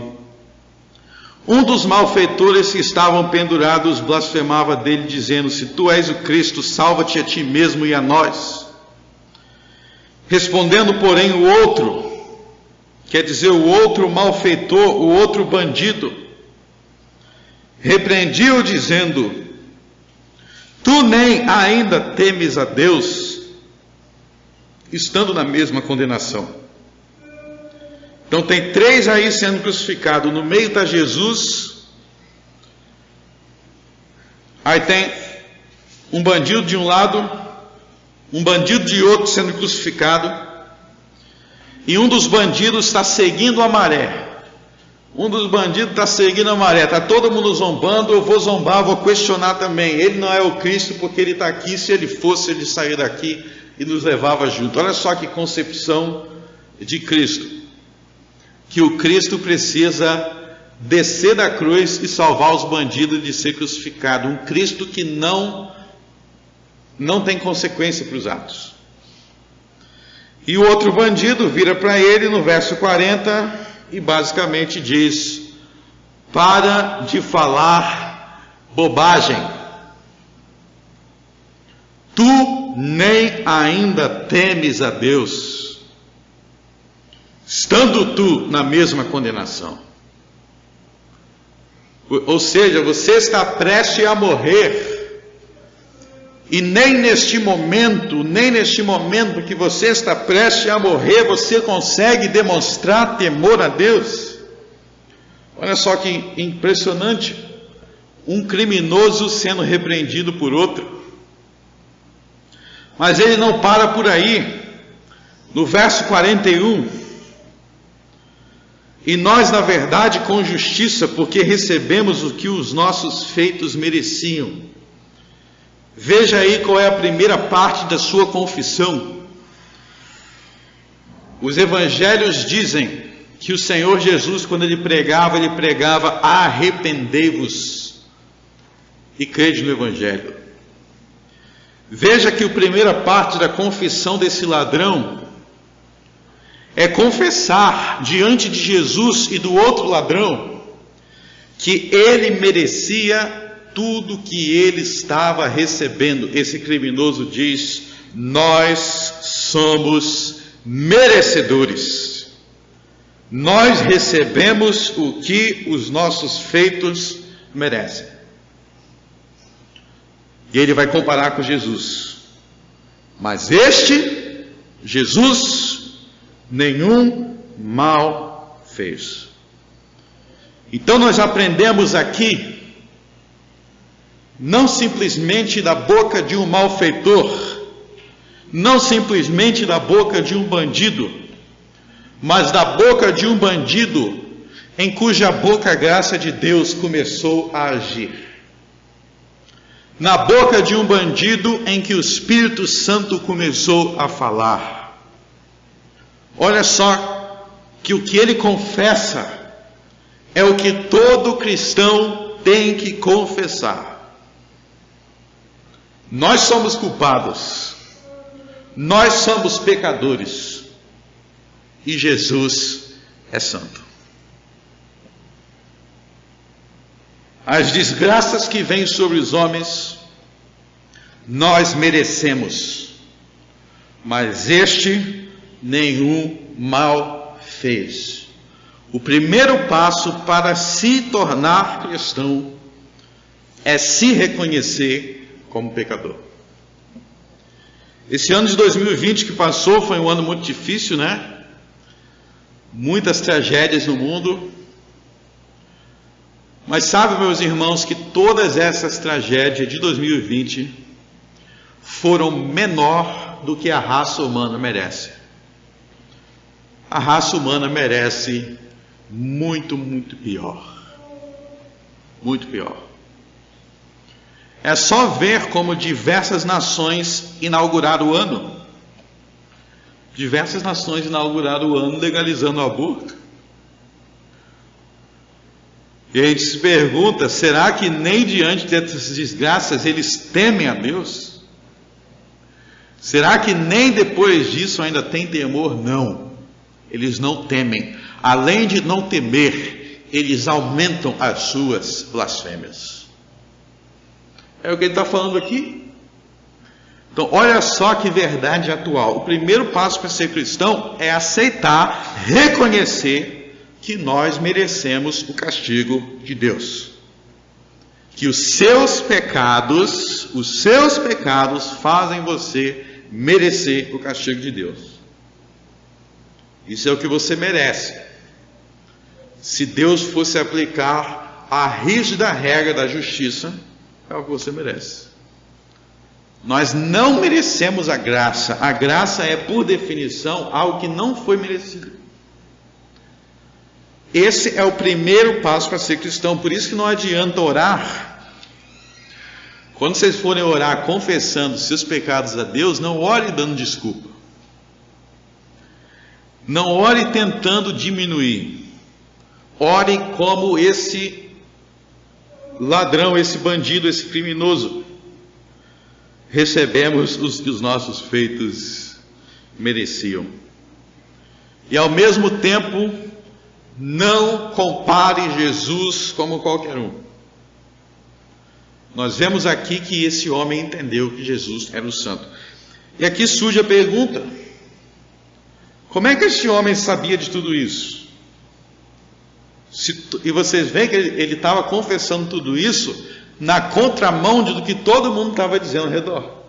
um dos malfeitores que estavam pendurados blasfemava dele, dizendo, se tu és o Cristo, salva-te a ti mesmo e a nós. Respondendo, porém, o outro, quer dizer, o outro malfeitor, o outro bandido, repreendiu, dizendo, tu nem ainda temes a Deus, estando na mesma condenação. Então tem três aí sendo crucificados, no meio está Jesus, aí tem um bandido de um lado, um bandido de outro sendo crucificado, e um dos bandidos está seguindo a maré. Um dos bandidos está seguindo a maré. Está todo mundo zombando, eu vou zombar, vou questionar também. Ele não é o Cristo porque ele está aqui. Se ele fosse, ele saía daqui e nos levava junto. Olha só que concepção de Cristo. Que o Cristo precisa descer da cruz e salvar os bandidos de ser crucificado. Um Cristo que não tem consequência para os atos. E o outro bandido vira para ele no verso 40 e basicamente diz, para de falar bobagem, tu nem ainda temes a Deus, estando tu na mesma condenação. Ou seja, você está prestes a morrer, e nem neste momento que você está prestes a morrer, você consegue demonstrar temor a Deus. Olha só que impressionante, um criminoso sendo repreendido por outro. Mas ele não para por aí. No verso 41, E nós, na verdade, com justiça, porque recebemos o que os nossos feitos mereciam. Veja aí qual é a primeira parte da sua confissão. Os evangelhos dizem que o Senhor Jesus, quando ele pregava, arrependei-vos e crede no evangelho. Veja que a primeira parte da confissão desse ladrão é confessar diante de Jesus e do outro ladrão que ele merecia tudo que ele estava recebendo. Esse criminoso diz: nós somos merecedores. Nós recebemos o que os nossos feitos merecem. E ele vai comparar com Jesus. Mas este, Jesus, nenhum mal fez. Então nós aprendemos aqui, não simplesmente da boca de um malfeitor, não simplesmente da boca de um bandido, mas da boca de um bandido em cuja boca a graça de Deus começou a agir. Na boca de um bandido em que o Espírito Santo começou a falar. Olha só que o que ele confessa é o que todo cristão tem que confessar. Nós somos culpados, nós somos pecadores e Jesus é santo. As desgraças que vêm sobre os homens, nós merecemos, mas este nenhum mal fez. O primeiro passo para se tornar cristão é se reconhecer como pecador. Esse ano de 2020 que passou foi um ano muito difícil, né? Muitas tragédias no mundo. Mas sabe, meus irmãos, que todas essas tragédias de 2020 foram menor do que a raça humana merece. A raça humana merece muito, muito pior. Muito pior. É só ver como diversas nações inauguraram o ano. Diversas nações inauguraram o ano legalizando o aborto. E a gente se pergunta, será que nem diante dessas desgraças eles temem a Deus? Será que nem depois disso ainda tem temor? Não, eles não temem. Além de não temer, eles aumentam as suas blasfêmias. É o que ele está falando aqui. Então, olha só que verdade atual. O primeiro passo para ser cristão é aceitar, reconhecer que nós merecemos o castigo de Deus. Que os seus pecados fazem você merecer o castigo de Deus. Isso é o que você merece. Se Deus fosse aplicar a rígida regra da justiça, é o que você merece. Nós não merecemos a graça. A graça é, por definição, algo que não foi merecido. Esse é o primeiro passo para ser cristão. Por isso que não adianta orar. Quando vocês forem orar confessando seus pecados a Deus, não ore dando desculpa. Não ore tentando diminuir. Ore como esse ladrão, esse bandido, esse criminoso. Recebemos os que os nossos feitos mereciam. E ao mesmo tempo, não compare Jesus como qualquer um. Nós vemos aqui que esse homem entendeu que Jesus era o santo. E aqui surge a pergunta: como é que esse homem sabia de tudo isso? E vocês veem que ele estava confessando tudo isso na contramão do que todo mundo estava dizendo ao redor.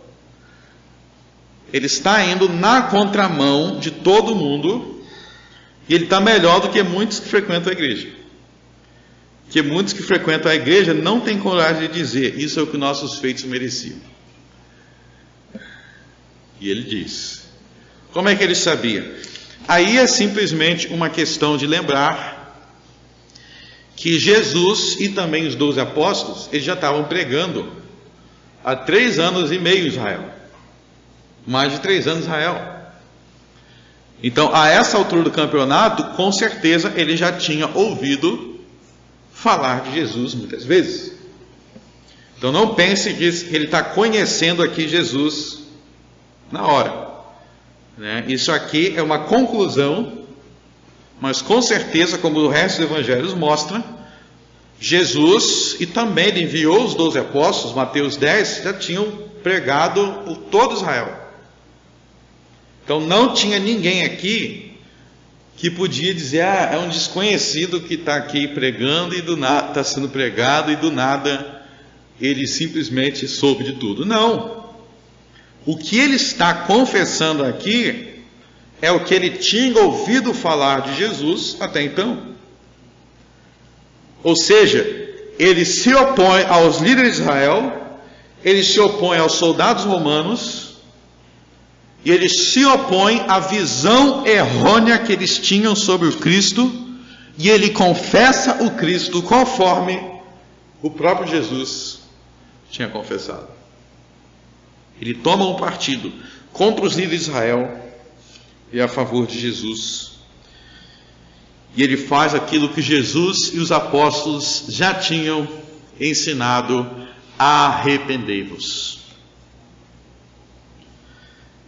Ele está indo na contramão de todo mundo. E ele está melhor do que muitos que frequentam a igreja. Porque muitos que frequentam a igreja não têm coragem de dizer: isso é o que nossos feitos mereciam. E ele diz. Como é que ele sabia? Aí é simplesmente uma questão de lembrar que Jesus e também os 12 apóstolos, eles já estavam pregando há 3 anos e meio em Israel. Mais de 3 anos em Israel. Então, a essa altura do campeonato, com certeza ele já tinha ouvido falar de Jesus muitas vezes. Então não pense que ele está conhecendo aqui Jesus na hora, né? Isso aqui é uma conclusão, mas com certeza, como o resto dos evangelhos mostra, Jesus, e também ele enviou os 12 apóstolos, Mateus 10, já tinham pregado por todo Israel. Então não tinha ninguém aqui que podia dizer, é um desconhecido que está aqui pregando e do nada está sendo pregado e do nada ele simplesmente soube de tudo. Não. O que ele está confessando aqui é o que ele tinha ouvido falar de Jesus até então. Ou seja, ele se opõe aos líderes de Israel, ele se opõe aos soldados romanos, e ele se opõe à visão errônea que eles tinham sobre o Cristo, e ele confessa o Cristo conforme o próprio Jesus tinha confessado. Ele toma um partido contra os líderes de Israel e a favor de Jesus. E ele faz aquilo que Jesus e os apóstolos já tinham ensinado: arrependei-vos.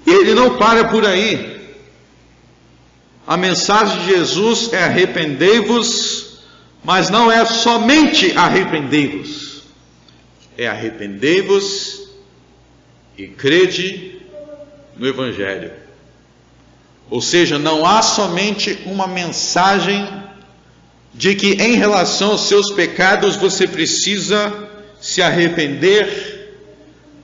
Ele não para por aí. A mensagem de Jesus é arrependei-vos, mas não é somente arrependei-vos. É arrependei-vos e crede no Evangelho. Ou seja, não há somente uma mensagem de que em relação aos seus pecados você precisa se arrepender,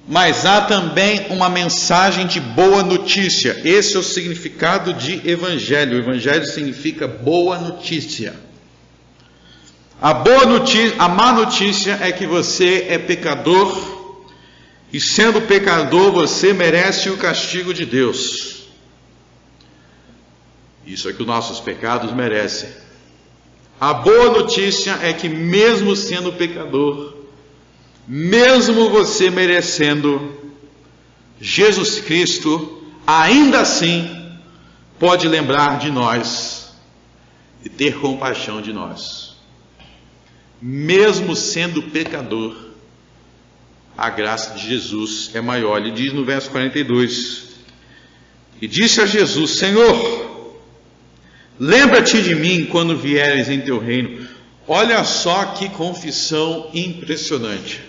mas há também uma mensagem de boa notícia. Esse é o significado de Evangelho. O Evangelho significa boa notícia. A boa notícia, a má notícia é que você é pecador, e sendo pecador você merece o castigo de Deus. Isso é que os nossos pecados merecem. A boa notícia é que mesmo sendo pecador, mesmo você merecendo, Jesus Cristo ainda assim pode lembrar de nós e ter compaixão de nós. Mesmo sendo pecador, a graça de Jesus é maior. Ele diz no verso 42: e disse a Jesus: Senhor, lembra-te de mim quando vieres em teu reino. Olha só que confissão impressionante.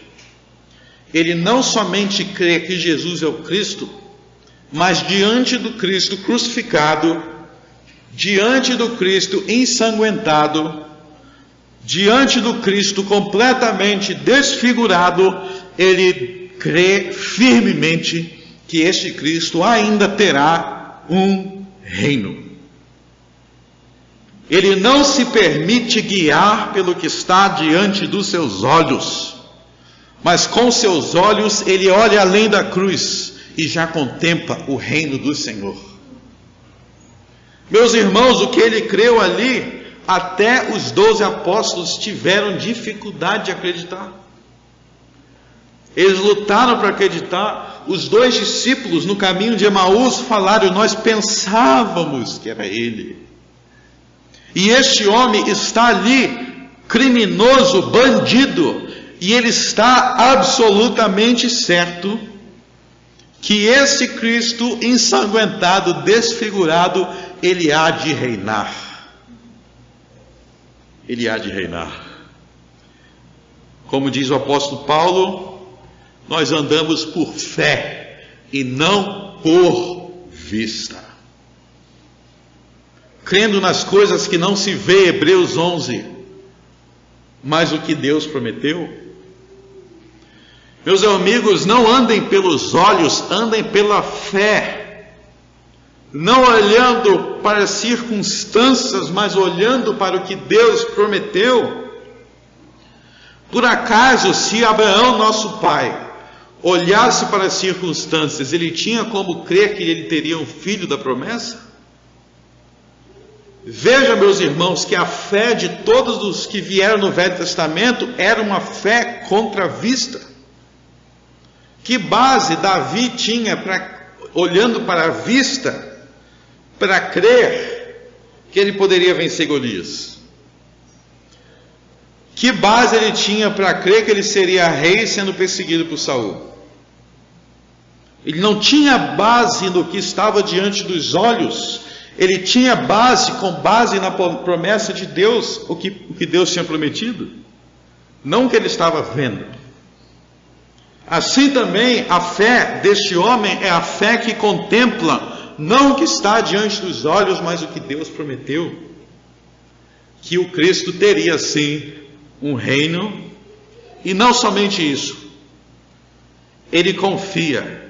Ele não somente crê que Jesus é o Cristo, mas diante do Cristo crucificado, diante do Cristo ensanguentado, diante do Cristo completamente desfigurado, ele crê firmemente que este Cristo ainda terá um reino. Ele não se permite guiar pelo que está diante dos seus olhos, mas com seus olhos ele olha além da cruz e já contempla o reino do Senhor. Meus irmãos, o que ele creu ali, até os 12 apóstolos tiveram dificuldade de acreditar. Eles lutaram para acreditar. Os 2 discípulos no caminho de Emaús falaram: nós pensávamos que era ele. E este homem está ali, criminoso, bandido, e ele está absolutamente certo que esse Cristo ensanguentado, desfigurado, ele há de reinar. Ele há de reinar. Como diz o apóstolo Paulo, nós andamos por fé e não por vista. Crendo nas coisas que não se vê, Hebreus 11, mas o que Deus prometeu. Meus amigos, não andem pelos olhos, andem pela fé, não olhando para as circunstâncias, mas olhando para o que Deus prometeu. Por acaso, se Abraão, nosso pai, olhasse para as circunstâncias, ele tinha como crer que ele teria um filho da promessa? Veja, meus irmãos, que a fé de todos os que vieram no Velho Testamento era uma fé contra a vista. Que base Davi tinha olhando para a vista, para crer que ele poderia vencer Golias? Que base ele tinha para crer que ele seria rei sendo perseguido por Saul? Ele não tinha base no que estava diante dos olhos. Ele tinha base com base na promessa de Deus, o que Deus tinha prometido, não o que ele estava vendo. Assim também a fé deste homem é a fé que contempla não o que está diante dos olhos, mas o que Deus prometeu, que o Cristo teria sim um reino. E não somente isso, ele confia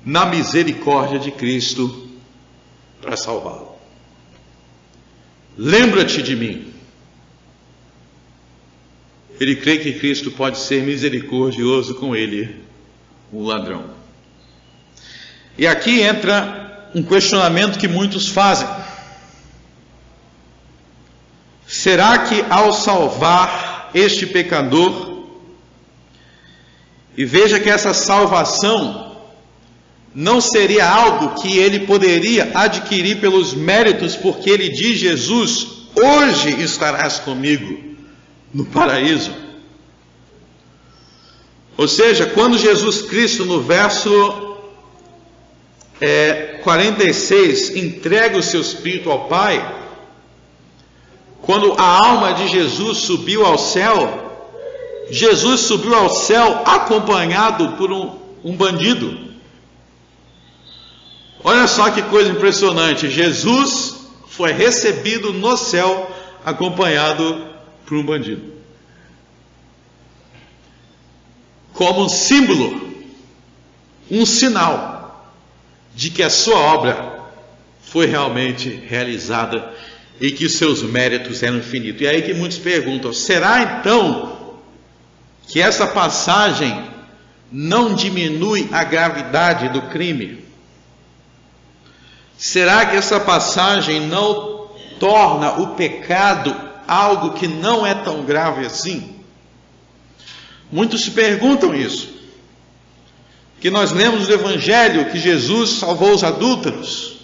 na misericórdia de Cristo para salvá-lo. Lembra-te de mim. Ele crê que Cristo pode ser misericordioso com ele, um ladrão. E aqui entra um questionamento que muitos fazem. Será que ao salvar este pecador, e veja que essa salvação não seria algo que ele poderia adquirir pelos méritos, porque ele diz: Jesus, hoje estarás comigo no paraíso. Ou seja, quando Jesus Cristo, no verso 46, entrega o seu Espírito ao Pai, quando a alma de Jesus subiu ao céu, Jesus subiu ao céu acompanhado por um bandido. Olha só que coisa impressionante, Jesus foi recebido no céu acompanhado por um bandido, como um símbolo, um sinal de que a sua obra foi realmente realizada e que os seus méritos eram infinitos. E aí que muitos perguntam: será então que essa passagem não diminui a gravidade do crime? Será que essa passagem não torna o pecado algo que não é tão grave assim? Muitos se perguntam isso. Que nós lemos no Evangelho que Jesus salvou os adúlteros.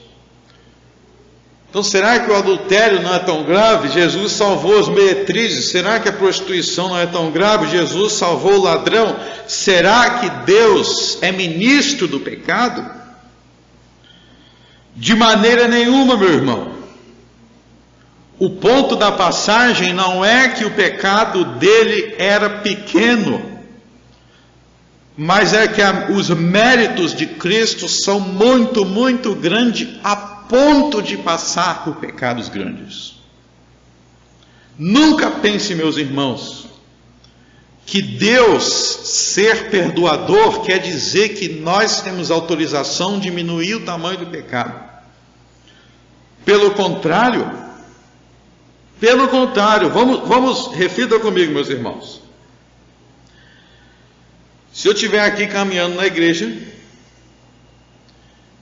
Então será que o adultério não é tão grave? Jesus salvou as meretrizes. Será que a prostituição não é tão grave? Jesus salvou o ladrão. Será que Deus é ministro do pecado? De maneira nenhuma, meu irmão. O ponto da passagem não é que o pecado dele era pequeno, mas é que os méritos de Cristo são muito, muito grandes, a ponto de passar por pecados grandes. Nunca pense, meus irmãos, que Deus ser perdoador quer dizer que nós temos autorização de diminuir o tamanho do pecado. Pelo contrário, reflita comigo, meus irmãos. Se eu estiver aqui caminhando na igreja,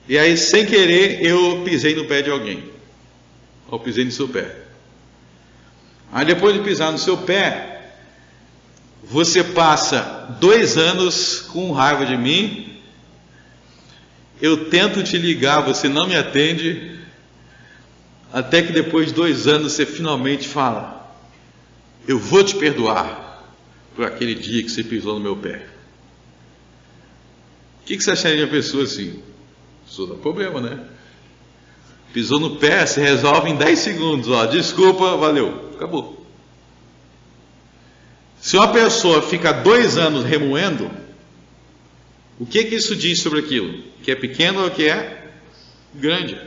e aí sem querer eu pisei no pé de alguém, ou pisei no seu pé. Aí depois de pisar no seu pé, você passa 2 anos com raiva de mim, eu tento te ligar, você não me atende, até que depois de 2 anos você finalmente fala: eu vou te perdoar por aquele dia que você pisou no meu pé. O que você acharia de uma pessoa assim? Isso dá problema, né? Pisou no pé, se resolve em 10 segundos, desculpa, valeu, acabou. Se uma pessoa fica 2 anos remoendo, o que isso diz sobre aquilo? Que é pequeno ou que é grande?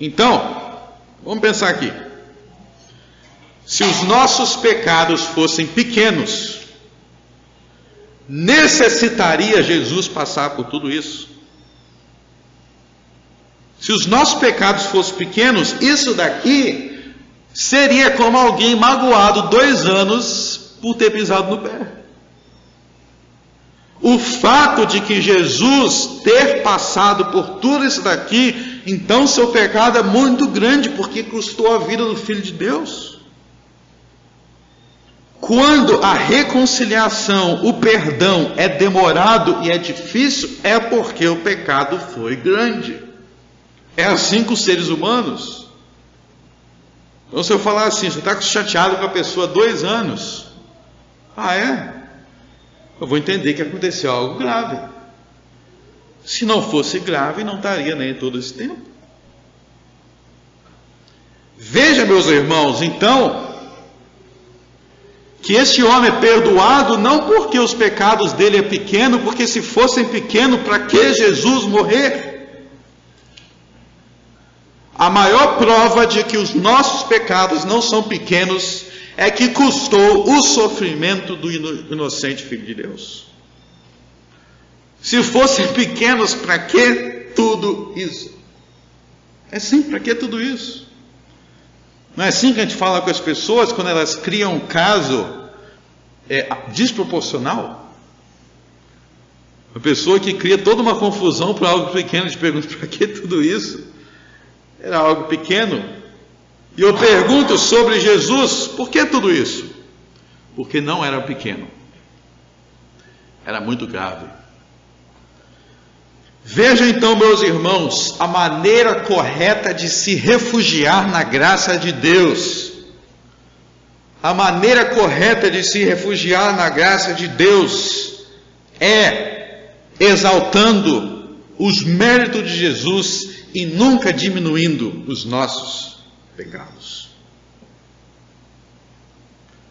Então, vamos pensar aqui. Se os nossos pecados fossem pequenos, necessitaria Jesus passar por tudo isso? Se os nossos pecados fossem pequenos, isso daqui seria como alguém magoado 2 anos por ter pisado no pé. O fato de que Jesus ter passado por tudo isso daqui então seu pecado é muito grande, porque custou a vida do Filho de Deus. Quando a reconciliação, o perdão é demorado e é difícil, é porque o pecado foi grande. É assim com os seres humanos. Então, se eu falar assim, você está chateado com a pessoa há 2 anos. Ah, é? Eu vou entender que aconteceu algo grave. Se não fosse grave, não estaria nem todo esse tempo. Veja, meus irmãos, então, que esse homem é perdoado não porque os pecados dele é pequeno, porque se fossem pequenos, para que Jesus morrer? A maior prova de que os nossos pecados não são pequenos é que custou o sofrimento do inocente Filho de Deus. Se fossem pequenos, para que tudo isso? É sim, para que tudo isso? Não é assim que a gente fala com as pessoas quando elas criam um caso desproporcional? A pessoa que cria toda uma confusão por algo pequeno, te pergunta, para que tudo isso? Era algo pequeno. E eu pergunto sobre Jesus, por que tudo isso? Porque não era pequeno. Era muito grave. Veja então, meus irmãos, a maneira correta de se refugiar na graça de Deus. A maneira correta de se refugiar na graça de Deus é exaltando os méritos de Jesus e nunca diminuindo os nossos pecados.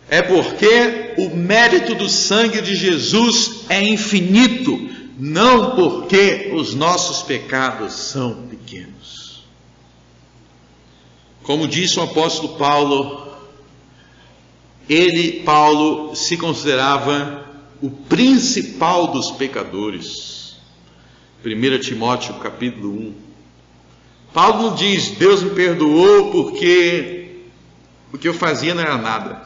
É porque o mérito do sangue de Jesus é infinito, não porque os nossos pecados são pequenos. Como disse o apóstolo Paulo, Paulo, se considerava o principal dos pecadores. 1 Timóteo capítulo 1. Paulo não diz, Deus me perdoou porque o que eu fazia não era nada.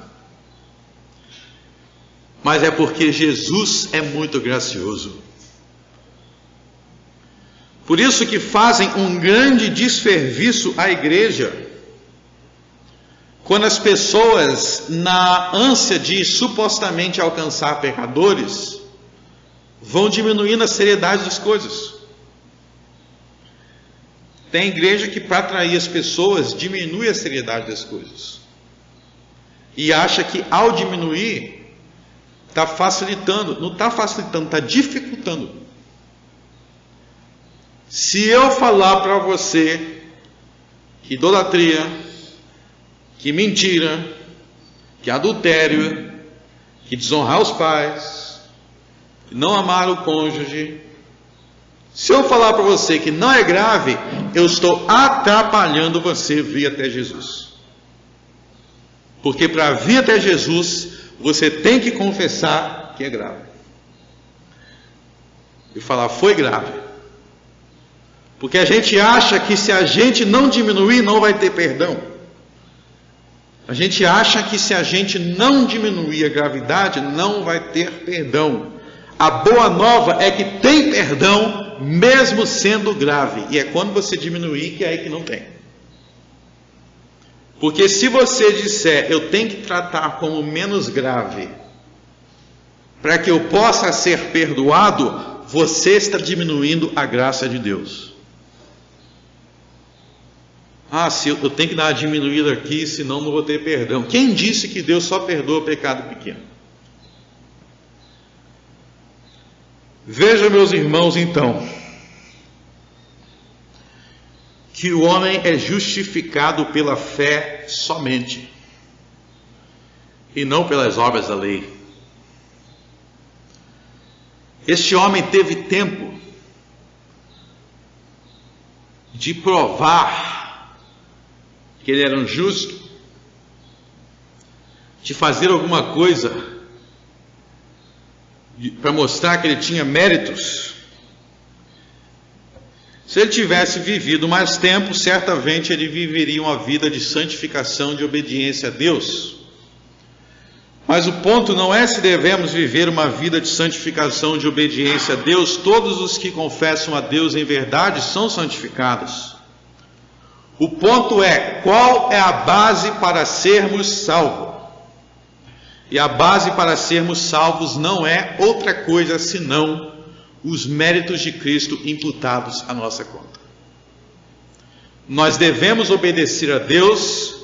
Mas é porque Jesus é muito gracioso. Por isso que fazem um grande desserviço à igreja, quando as pessoas, na ânsia de supostamente alcançar pecadores, vão diminuindo a seriedade das coisas. Tem igreja que, para atrair as pessoas, diminui a seriedade das coisas. E acha que ao diminuir, está facilitando. Não está facilitando, está dificultando. Se eu falar para você que idolatria, que mentira, que adultério, que desonrar os pais, que não amar o cônjuge, se eu falar para você que não é grave, eu estou atrapalhando você vir até Jesus. Porque para vir até Jesus, você tem que confessar que é grave. E falar, foi grave. Porque a gente acha que se a gente não diminuir, não vai ter perdão. A gente acha que se a gente não diminuir a gravidade, não vai ter perdão. A boa nova é que tem perdão, mesmo sendo grave. E é quando você diminuir que é aí que não tem. Porque se você disser, eu tenho que tratar como menos grave, para que eu possa ser perdoado, você está diminuindo a graça de Deus. Ah, se eu tenho que dar uma diminuída aqui, senão não vou ter perdão. Quem disse que Deus só perdoa pecado pequeno? Veja, meus irmãos, então, que o homem é justificado pela fé somente, e não pelas obras da lei. Este homem teve tempo de provar que ele era um justo, de fazer alguma coisa para mostrar que ele tinha méritos. Se ele tivesse vivido mais tempo, certamente ele viveria uma vida de santificação, de obediência a Deus. Mas o ponto não é se devemos viver uma vida de santificação, de obediência a Deus. Todos os que confessam a Deus em verdade são santificados. O ponto é, qual é a base para sermos salvos? E a base para sermos salvos não é outra coisa senão os méritos de Cristo imputados à nossa conta. Nós devemos obedecer a Deus,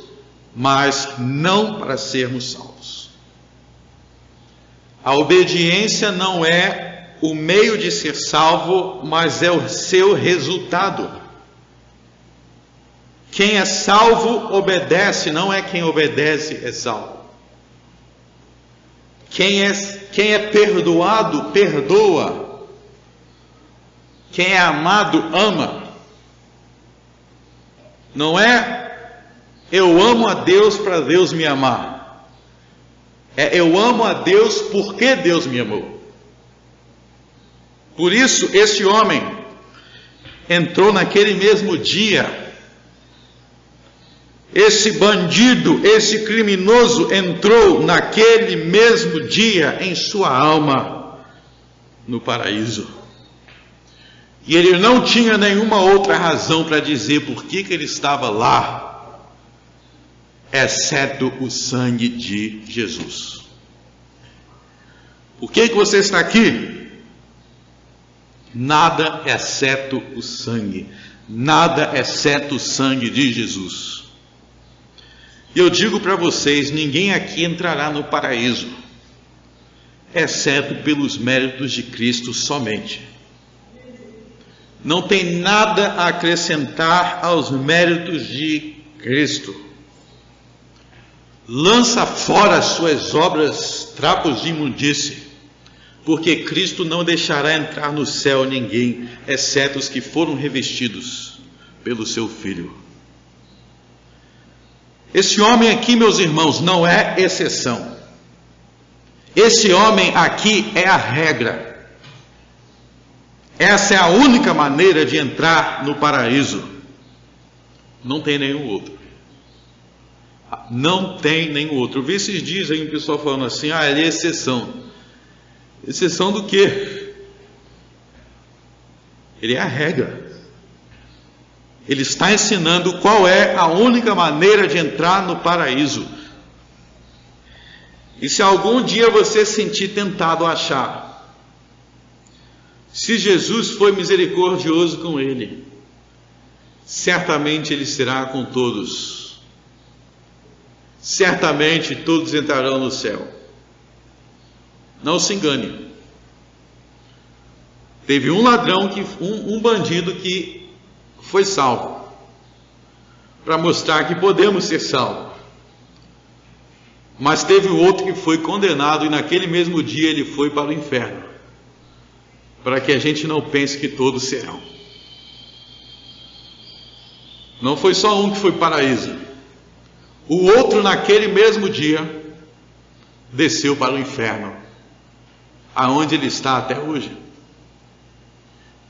mas não para sermos salvos. A obediência não é o meio de ser salvo, mas é o seu resultado. Quem é salvo obedece, não é quem obedece é salvo. Quem é perdoado, perdoa. Quem é amado, ama. Não é eu amo a Deus para Deus me amar. É eu amo a Deus porque Deus me amou. Por isso, esse homem entrou naquele mesmo dia. Esse bandido, esse criminoso entrou naquele mesmo dia em sua alma no paraíso. E ele não tinha nenhuma outra razão para dizer por que ele estava lá, exceto o sangue de Jesus. Por que você está aqui? Nada exceto o sangue. Nada exceto o sangue de Jesus. E eu digo para vocês, ninguém aqui entrará no paraíso, exceto pelos méritos de Cristo somente. Não tem nada a acrescentar aos méritos de Cristo. Lança fora as suas obras, trapos de imundície, porque Cristo não deixará entrar no céu ninguém, exceto os que foram revestidos pelo seu Filho. Esse homem aqui, meus irmãos, não é exceção. Esse homem aqui é a regra. Essa é a única maneira de entrar no paraíso. Não tem nenhum outro. Não tem nenhum outro. Eu vi esses dias aí o pessoal falando assim, ele é exceção. Exceção do quê? Ele é a regra. Ele está ensinando qual é a única maneira de entrar no paraíso. E se algum dia você se sentir tentado a achar, se Jesus foi misericordioso com ele, certamente ele será com todos. Certamente todos entrarão no céu. Não se engane. Teve um ladrão, um bandido que foi salvo, para mostrar que podemos ser salvos. Mas teve outro que foi condenado e naquele mesmo dia ele foi para o inferno, para que a gente não pense que todos serão. Não foi só um que foi para o paraíso. O outro naquele mesmo dia desceu para o inferno, aonde ele está até hoje.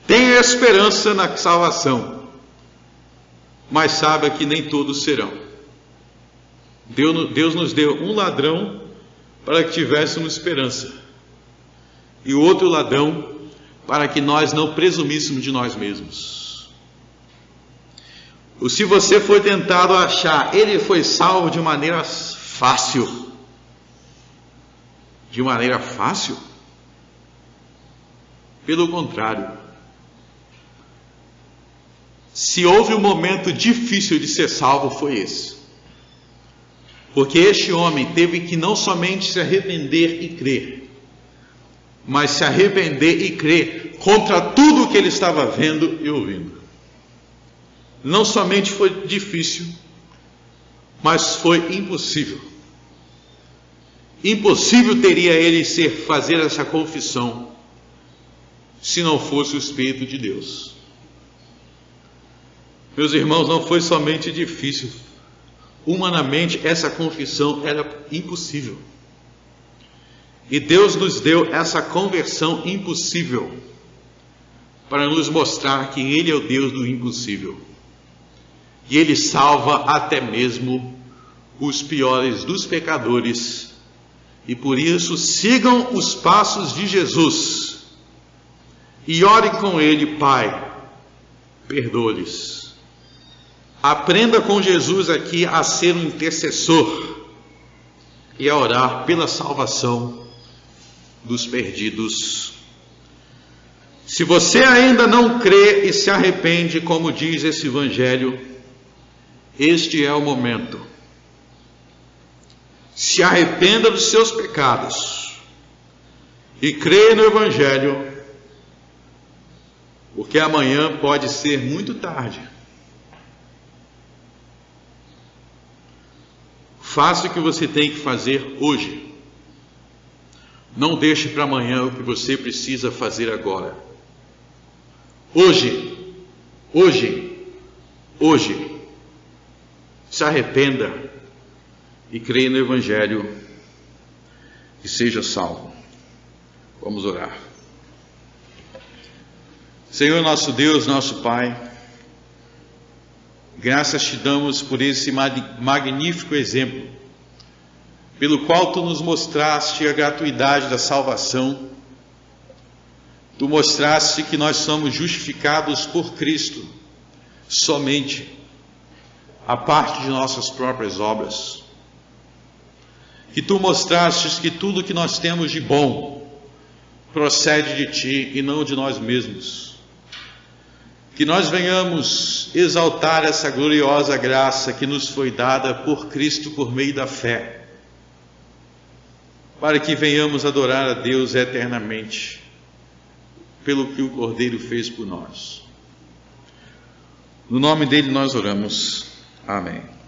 Tem esperança na salvação, mas saiba que nem todos serão. Deus nos deu um ladrão para que tivéssemos esperança, e o outro ladrão para que nós não presumíssemos de nós mesmos. Ou se você foi tentado a achar, ele foi salvo de maneira fácil. De maneira fácil? Pelo contrário. Se houve um momento difícil de ser salvo, foi esse. Porque este homem teve que não somente se arrepender e crer, mas se arrepender e crer contra tudo o que ele estava vendo e ouvindo. Não somente foi difícil, mas foi impossível. Impossível teria ele fazer essa confissão se não fosse o Espírito de Deus. Meus irmãos, não foi somente difícil. Humanamente, essa confissão era impossível. E Deus nos deu essa conversão impossível para nos mostrar que Ele é o Deus do impossível. E Ele salva até mesmo os piores dos pecadores. E por isso, sigam os passos de Jesus. E ore com Ele, Pai, perdoa-lhes. Aprenda com Jesus aqui a ser um intercessor e a orar pela salvação dos perdidos. Se você ainda não crê e se arrepende, como diz esse evangelho, este é o momento. Se arrependa dos seus pecados e creia no evangelho, porque amanhã pode ser muito tarde. Faça o que você tem que fazer hoje. Não deixe para amanhã o que você precisa fazer agora. Hoje, se arrependa e creia no evangelho e seja salvo. Vamos orar. Senhor nosso Deus, nosso Pai, graças te damos por esse magnífico exemplo, pelo qual tu nos mostraste a gratuidade da salvação. Tu mostraste que nós somos justificados por Cristo, somente, a parte de nossas próprias obras. Que tu mostrastes que tudo que nós temos de bom procede de ti e não de nós mesmos. Que nós venhamos exaltar essa gloriosa graça que nos foi dada por Cristo por meio da fé, para que venhamos adorar a Deus eternamente, pelo que o Cordeiro fez por nós. No nome dele nós oramos. Amém.